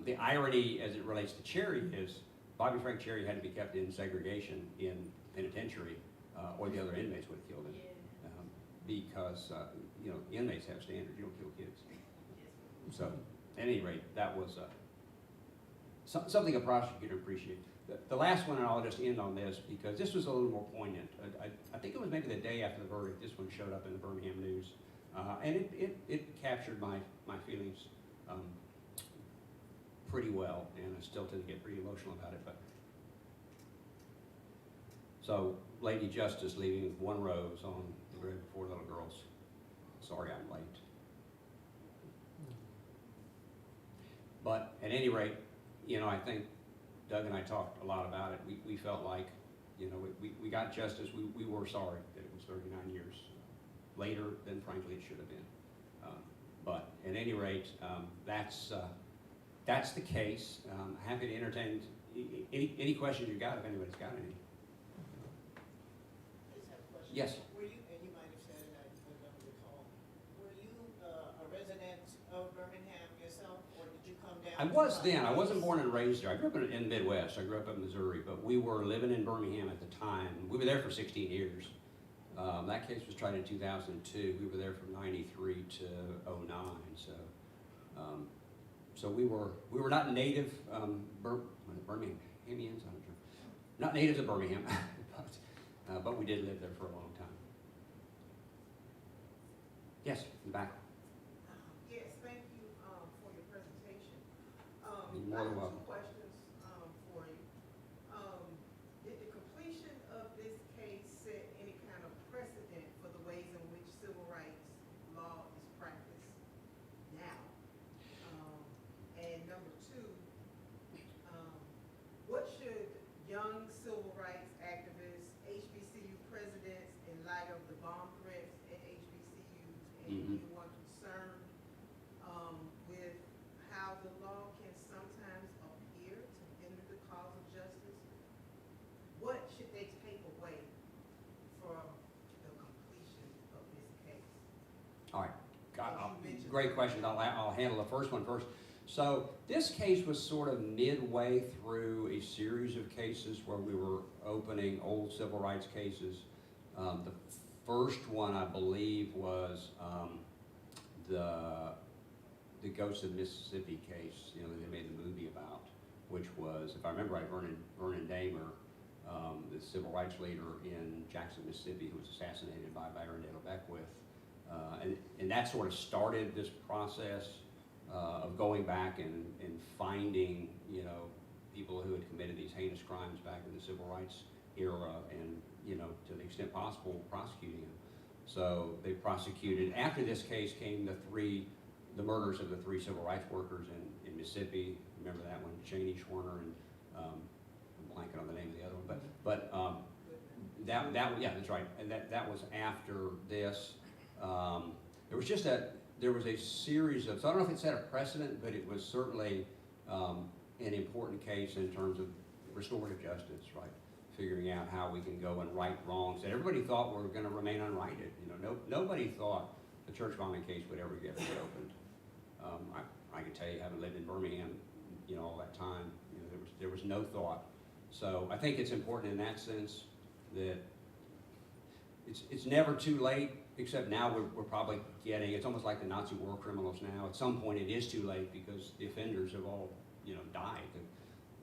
The irony as it relates to Cherry is Bobby Frank Cherry had to be kept in segregation in penitentiary or the other inmates would have killed him. Because, inmates have standards. You don't kill kids. So, at any rate, that was something a prosecutor appreciated. The last one, and I'll just end on this because this was a little more poignant. I think it was maybe the day after the verdict, this one showed up in the Birmingham News. And it captured my feelings pretty well, and I still tend to get pretty emotional about it. But so, Lady Justice leaving 1 rose on the grave of 4 little girls. Sorry I'm late. But at any rate, I think Doug and I talked a lot about it. We felt like, we got justice. We were sorry that it was 39 years later than frankly it should have been. But at any rate, that's the case. Happy to entertain any questions you got if anybody's got any. I just have a question. Yes. Were you, and you might have said it, I don't recall, were you a resident of Birmingham yourself, or did you come down? I was then. I wasn't born and raised there. I grew up in the Midwest. I grew up in Missouri, but we were living in Birmingham at the time. We were there for 16 years. That case was tried in 2002. We were there from 93 to 09. So we were not native Birminghamians. Not natives of Birmingham, but we did live there for a long time. Yes, in the back. Yes, thank you for your presentation. You're more than I have welcome. 2 questions for you. Did the completion of this case set any kind of precedent for the ways in which civil rights law is practiced now? And number 2, what should young civil rights activists, HBCU presidents, in light of the bomb threats at HBCUs, and anyone concerned with how the law can sometimes appear to hinder the cause of justice, what should they take away from the completion of this case? All right. As you mentioned. Great question. I'll handle the first one first. So this case was sort of midway through a series of cases where we were opening old civil rights cases. The first one, I believe, was the Ghosts of Mississippi case, that they made the movie about, which was, if I remember right, Vernon Damer, the civil rights leader in Jackson, Mississippi, who was assassinated by Dale Beckwith. And that sort of started this process of going back and finding, you know, people who had committed these heinous crimes back in the civil rights era and, you know, to the extent possible, prosecuting them. So they prosecuted. After this case came the murders of the 3 civil rights workers in Mississippi. Remember that one, Cheney, Schwerner, and I'm blanking on the name of the other one. But yeah, that's right. And that was after this. There was a series of, so I don't know if it set a precedent, but it was certainly an important case in terms of restorative justice, right? Figuring out how we can go and right wrongs that everybody thought were going to remain unrighted. You know, nobody thought the church bombing case would ever get reopened. I can tell you, having lived in Birmingham, you know, all that time, you know, there was no thought. So I think it's important in that sense that it's never too late, except now we're probably getting, it's almost like the Nazi war criminals now. At some point it is too late because the offenders have all, you know, died.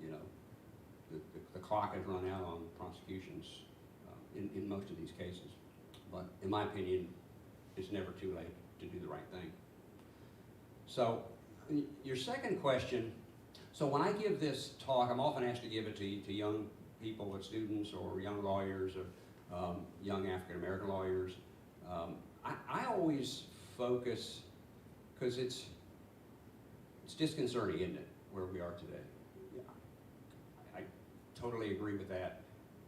You know, the clock has run out on prosecutions in most of these cases. But in my opinion, it's never too late to do the right thing. So your second question, so when I give this talk, I'm often asked to give it to young people, students or young lawyers or young African-American lawyers. I always focus, because it's disconcerting, isn't it, where we are today? Yeah, I totally agree with that.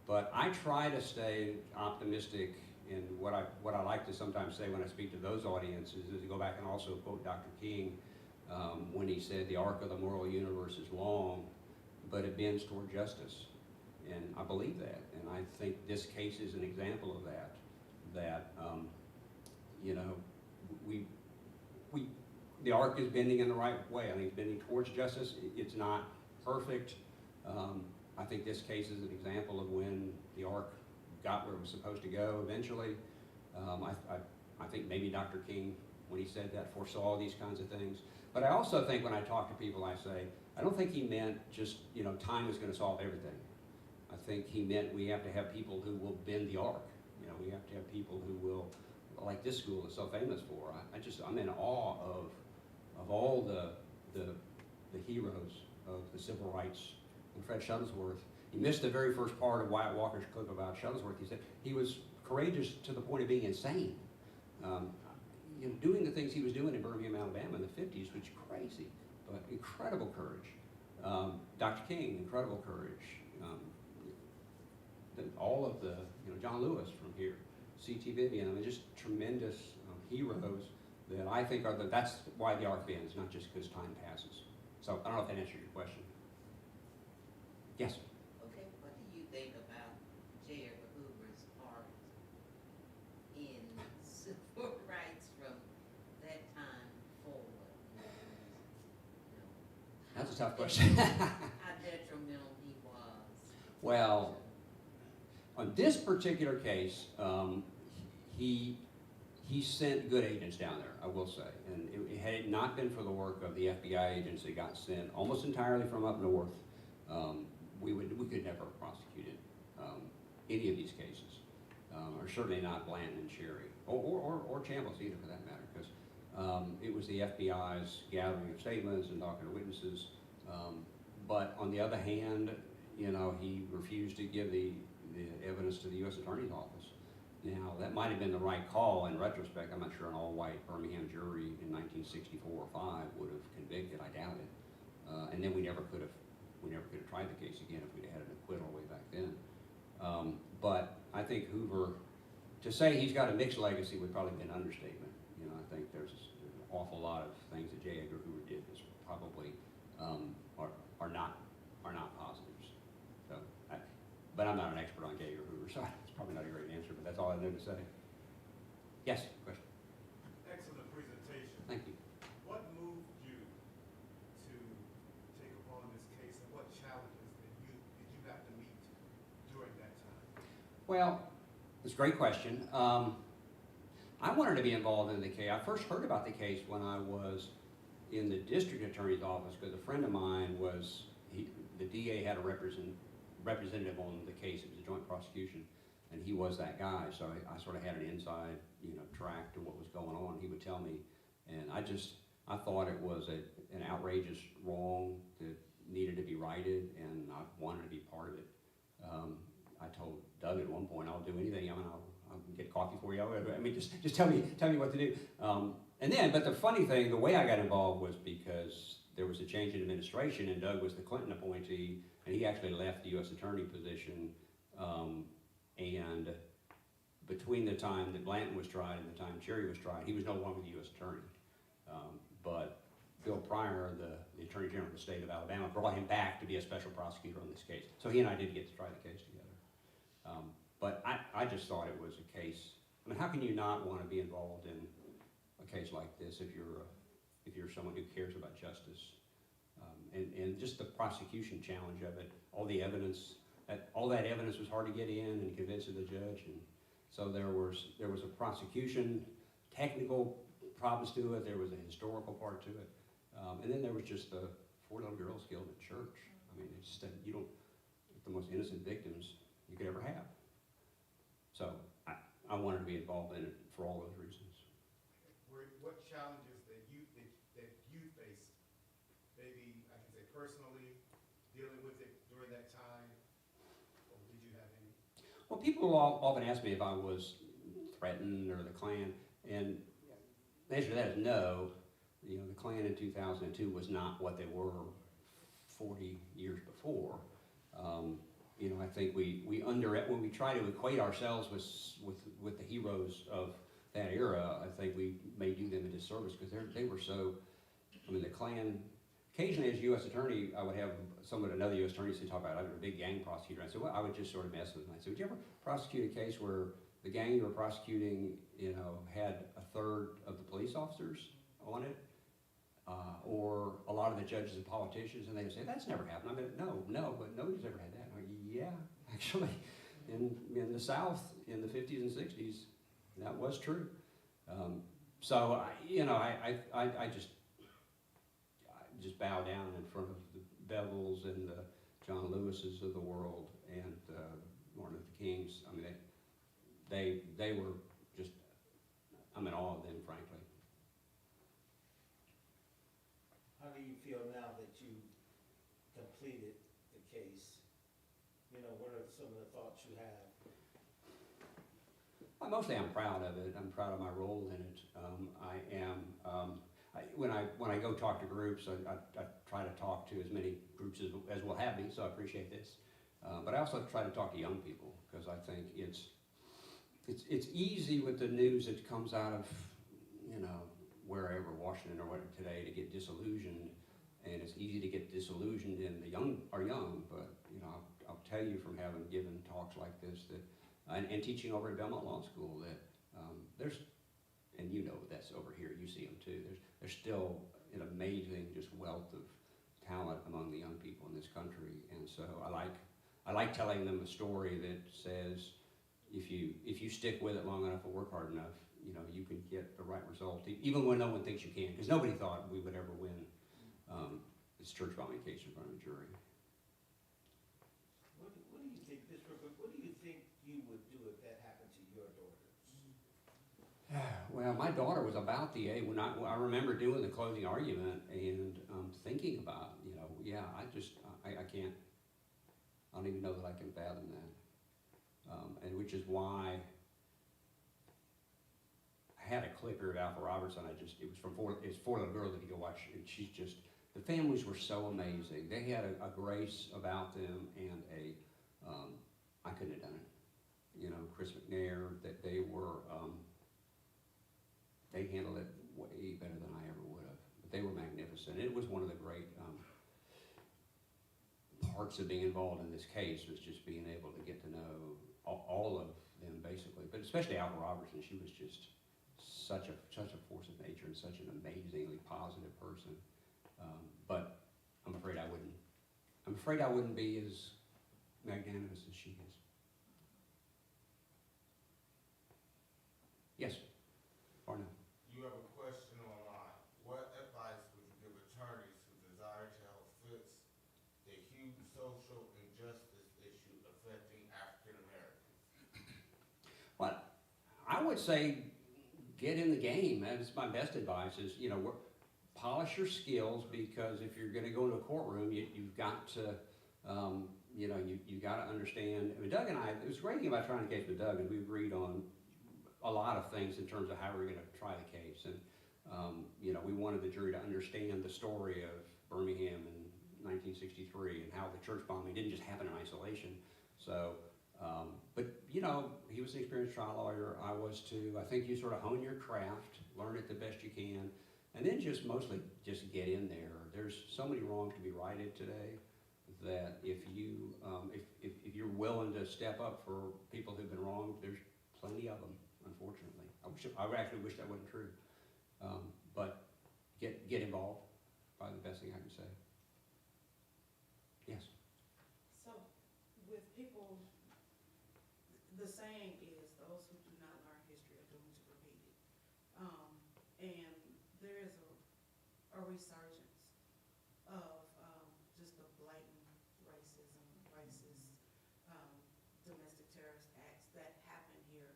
But I try to stay optimistic, and what I like to sometimes say when I speak to those audiences is to go back and also quote Dr. King when he said, "The arc of the moral universe is long, but it bends toward justice." And I believe that, and I think this case is an example of that. You know, the arc is bending in the right way. I think it's bending towards justice. It's not perfect. I think this case is an example of when the arc got where it was supposed to go eventually. I think maybe Dr. King, when he said that, foresaw these kinds of things. But I also think when I talk to people, I say, I don't think he meant just, you know, time is going to solve everything. I think he meant we have to have people who will bend the arc. You know, we have to have people who will, like this school is so famous for. I'm in awe of all the heroes of the civil rights. And Fred Shuttlesworth, he missed the very first part of Wyatt Walker's clip about Shuttlesworth. He said he was courageous to the point of being insane. You know, doing the things he was doing in Birmingham, Alabama in the 50s, which is crazy, but incredible courage. Dr. King, incredible courage. All of the, you know, John Lewis from here, C.T. Vivian, I mean, just tremendous heroes that I think are that's why the arc bends, not just because time passes. So I don't know if that answered your question. Yes? Okay, what do you think about J. Edgar Hoover's part in civil rights from that time forward? You know, That's a tough question. how detrimental he was. Well, on this particular case, he sent good agents down there, I will say. And had it not been for the work of the FBI agents that got sent almost entirely from up north, we could never have prosecuted any of these cases, or certainly not Blanton and Sherry, or Chambliss either for that matter, because it was the FBI's gathering of statements and talking to witnesses. But on the other hand, you know, he refused to give the evidence to the U.S. Attorney's Office. Now, that might have been the right call in retrospect. I'm not sure an all-white Birmingham jury in 1964 or 5 would have convicted. I doubt it. And then we never could have tried the case again if we'd had an acquittal way back then. But I think Hoover, to say he's got a mixed legacy would probably be an understatement. You know, I think there's an awful lot of things that J. Edgar Hoover did that's probably are not positives. So, but I'm not an expert on J. Edgar Hoover, so it's probably not a great answer. But that's all I know to say. Yes, question. Excellent presentation. Thank you. What moved you to take upon this case, and what challenges did you have to meet during that time? Well, it's a great question. I wanted to be involved in the case. I first heard about the case when I was in the district attorney's office because a friend of mine was the DA had a representative on the case. It was a joint prosecution, and he was that guy. So I sort of had an inside, track to what was going on. He would tell me, and I thought it was an outrageous wrong that needed to be righted, and I wanted to be part of it. I told Doug at one point, I'll do anything. I mean, I'll get coffee for you. I mean, just tell me what to do. But the funny thing, the way I got involved was because there was a change in administration, and Doug was the Clinton appointee, and he actually left the U.S. Attorney position. And between the time that Blanton was tried and the time Cherry was tried, he was no longer the U.S. Attorney. But Bill Pryor, the Attorney General of the state of Alabama, brought him back to be a special prosecutor on this case. So he and I did get to try the case together. But I just thought it was a case. I mean, how can you not want to be involved in a case like this if you're someone who cares about justice? And just the prosecution challenge of it, all the evidence, all that evidence was hard to get in and convince the judge, and so there was a prosecution, technical problems to it, there was a historical part to it, and then there was just the 4 little girls killed at church. I mean, it's just the most innocent victims you could ever have. So I wanted to be involved in it for all those reasons. What challenges that you faced, maybe I can say personally, dealing with it during that time, or did you have any? Well, people often ask me if I was threatened or the Klan, and the answer to that is no. The Klan in 2002 was not what they were 40 years before. I think when we try to equate ourselves with the heroes of that era, I think we may do them a disservice because they were so. I mean, the Klan. Occasionally, as U.S. Attorney, I would have another U.S. attorney say, talk about, I'm a big gang prosecutor. I said, well, I would just sort of mess with them. I said, would you ever prosecute a case where the gang you were prosecuting, had a third of the police officers on it, or a lot of the judges and politicians? And they would say, that's never happened. I mean, no, but nobody's ever had that. I'm like, yeah, actually, in the South in the 50s and 60s, that was true. So I just bow down in front of the Bevels and the John Lewises of the world and Martin Luther Kings. I mean, they were just, I'm in awe of them, frankly. How do you feel now that you completed the case? What are some of the thoughts you have? Well, mostly I'm proud of it. I'm proud of my role in it. When I go talk to groups, I try to talk to as many groups as will have me, so I appreciate this. But I also try to talk to young people because I think it's easy with the news that comes out of wherever, Washington or whatever today, to get disillusioned, and it's easy to get disillusioned, and the young are young. But I'll tell you from having given talks like this that and teaching over at Belmount Law School that there's. And that's over here, you see them too. There's still an amazing just wealth of talent among the young people in this country. And so I like telling them a story that says if you stick with it long enough and work hard enough, you can get the right result, even when no one thinks you can, because nobody thought we would ever win this church bombing case in front of a jury. What do you think, just real quick, what do you think you would do if that happened to your daughters? Well, my daughter was about the age when I remember doing the closing argument and thinking about, I can't, I don't even know that I can fathom that. And which is why I had a clicker of Alpha Robertson. It's 4 little girls that you go watch, and she's just, the families were so amazing. They had a grace about them and I couldn't have done it. Chris McNair, that they were, they handled it way better than I ever would have. But they were magnificent. It was one of the great parts of being involved in this case, was just being able to get to know all of them, basically. But especially Alpha Robertson. She was just such a force of nature and such an amazingly positive person. But I'm afraid I wouldn't be as magnanimous as she is. Yes, Barnum. You have a question online. What advice would you give attorneys who desire to help fix the huge would say get in the game. That's my best advice is, you know, polish your skills, because if you're going to go into a courtroom, you've got to, you know, you got to understand. I mean, Doug and I, it was great thing about trying the case with Doug, and we agreed on a lot of things in terms of how we were going to try the case. And, you know, we wanted the jury to understand the story of Birmingham in 1963 and how the church bombing didn't just happen in isolation. So, but, you know, he was an experienced trial lawyer. I was too. I think you sort of hone your craft, learn it the best you can, and then just mostly just get in there. There's so many wrongs to be righted today that if you, if you're willing to step up for people who've been wronged, there's plenty of them, unfortunately. I actually wish that wasn't true. But get involved, probably the best thing I can say. Yes? So, with people, the saying is, those who do not learn history are doomed to repeat it. And there is a resurgence of just the blatant racism, racist, domestic terrorist acts that happen here.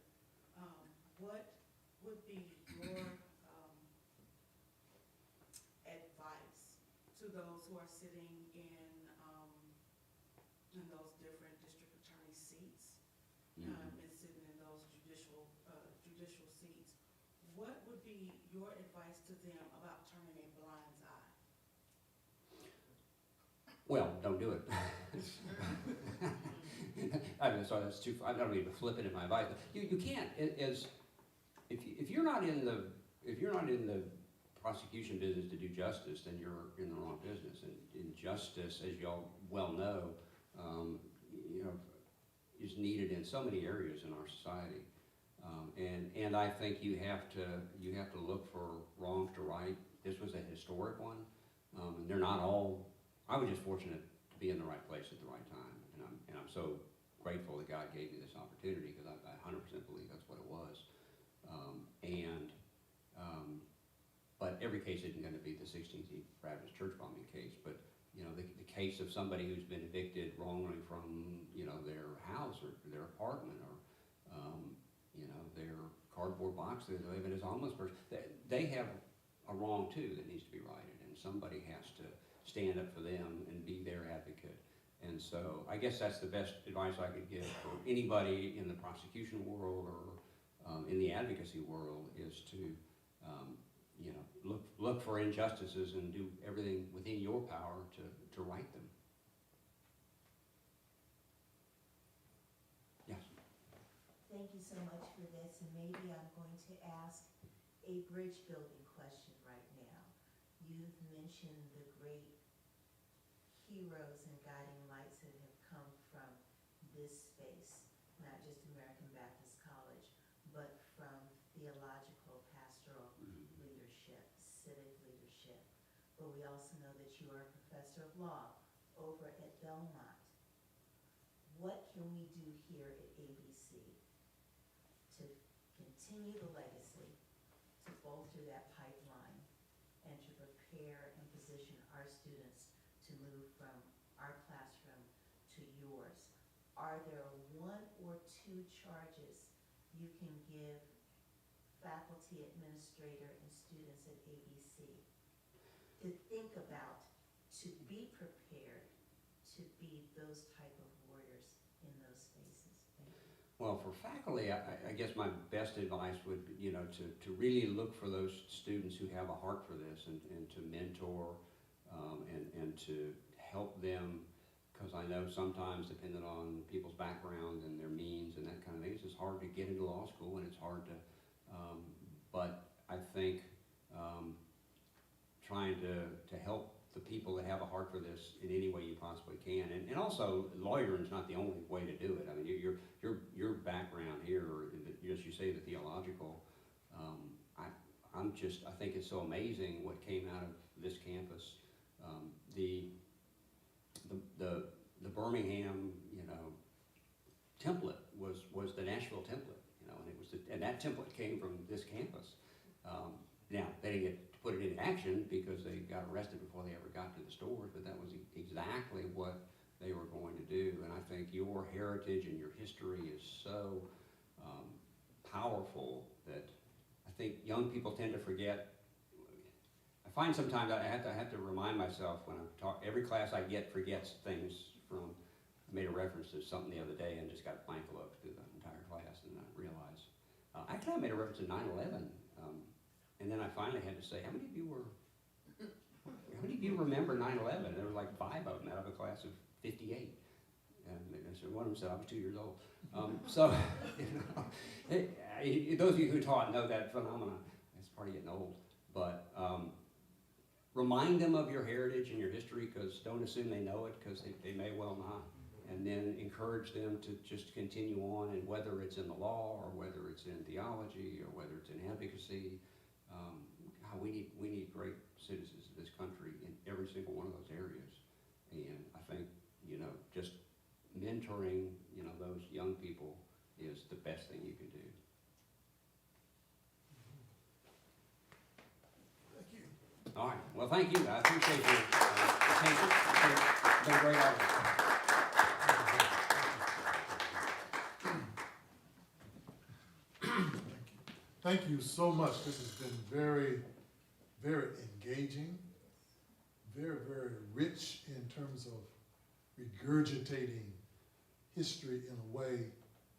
What would be your advice to those who are sitting in those different district attorney seats, and sitting in those judicial seats? What would be your advice to them about turning a blind eye? Well, don't do it. I mean, sorry, that's too. I don't mean to flip it in my advice. You can't. If you're not in the prosecution business to do justice, then you're in the wrong business. And in justice, as y'all well know, you know, is needed in so many areas in our society. And I think you have to look for wrongs to right. This was a historic one, and they're not all. I was just fortunate to be in the right place at the right time, and I'm so grateful that God gave me this opportunity, because I 100% believe that's what it was. But every case isn't going to be the 16th Baptist church bombing case. But you know, the case of somebody who's been evicted wrongly from, you know, their house or their apartment, or you know, their cardboard box that they live in as a homeless person, they have a wrong too that needs to be righted, and somebody has to stand up for them and be their advocate. And so I guess that's the best advice I could give for anybody in the prosecution world or in the advocacy world, is to you know, look for injustices and do everything within your power to right them. Yes. Thank you so much for this, and maybe I'm going to ask a bridge building question right now. You've mentioned the great heroes and guiding lights that have come from this space, not just American Baptist College, but from theological, pastoral leadership, civic leadership. But we also know that you are a professor of law over at Belmount. What can we do here at ABC to continue the legacy, to bolster that pipeline, and to prepare and position our students to move from our classroom to yours? Are there one or two charges you can give faculty, administrator, and students at ABC to think about, to be prepared to be those type of warriors in those spaces? Thank you. Well, for faculty, I guess my best advice would be, you know, to really look for those students who have a heart for this, and to mentor and to help them, because I know sometimes, depending on people's background and their means and that kind of thing, it's just hard to get into law school, and it's hard to, but I think trying to help the people that have a heart for this in any way you possibly can, and also lawyering is not the only way to do it. I mean, your background here, or as you say, the theological, I think it's so amazing what came out of this campus. The Birmingham, you know, template was the Nashville template, you know, and that template came from this campus. Now they didn't get to put it into action because they got arrested before they ever got to the stores, but that was exactly what they were going to do. And I think your heritage and your history is so powerful that I think young people tend to forget. I find sometimes I have to remind myself when I'm talking, every class I get forgets things from, I made a reference to something the other day and just got blank look through the entire class and I realized. Actually, I made a reference to 9/11, and then I finally had to say, how many of you remember 9/11? There were like 5 of them out of a class of 58. And so one of them said, I was 2 years old. So, those of you who taught know that phenomenon. It's part of getting old. But remind them of your heritage and your history, because don't assume they know it, because they may well not. And then encourage them to just continue on, and whether it's in the law or whether it's in theology or whether it's in advocacy, we need great citizens of this country in every single one of those areas. And I think, just mentoring, those young people is the best thing you can do. Thank you. All right. Well, thank you. I appreciate your attention. It's been a great audience. Thank you so much. This has been very, very engaging, very, very rich in terms of regurgitating history in a way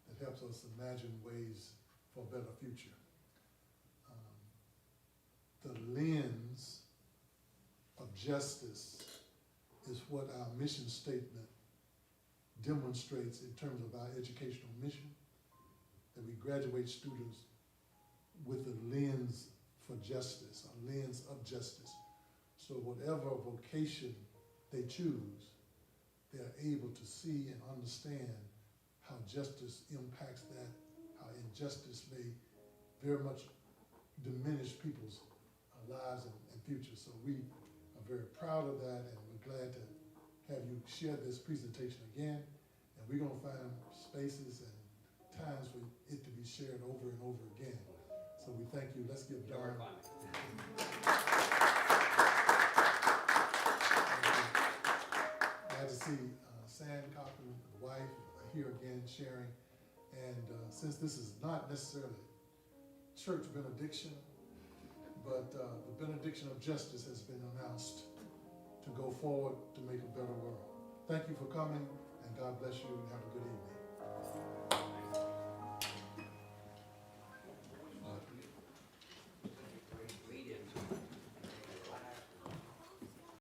that helps us imagine ways for a better future. The lens of justice is what our mission statement demonstrates in terms of our educational mission, that we graduate students with a lens for justice, a lens of justice. So whatever vocation they choose, they're able to see and understand how justice impacts that, how injustice may very much diminish people's lives and future. So we are very proud of that, and we're glad to have you share this presentation again. And we're going to find spaces and times for it to be shared over and over again. So we thank you. Let's give Don. Glad to see San Cochran, the wife, here again sharing. And since this is not necessarily church benediction, but the benediction of justice has been announced to go forward to make a better world. Thank you for coming, and God bless you, and have a good evening.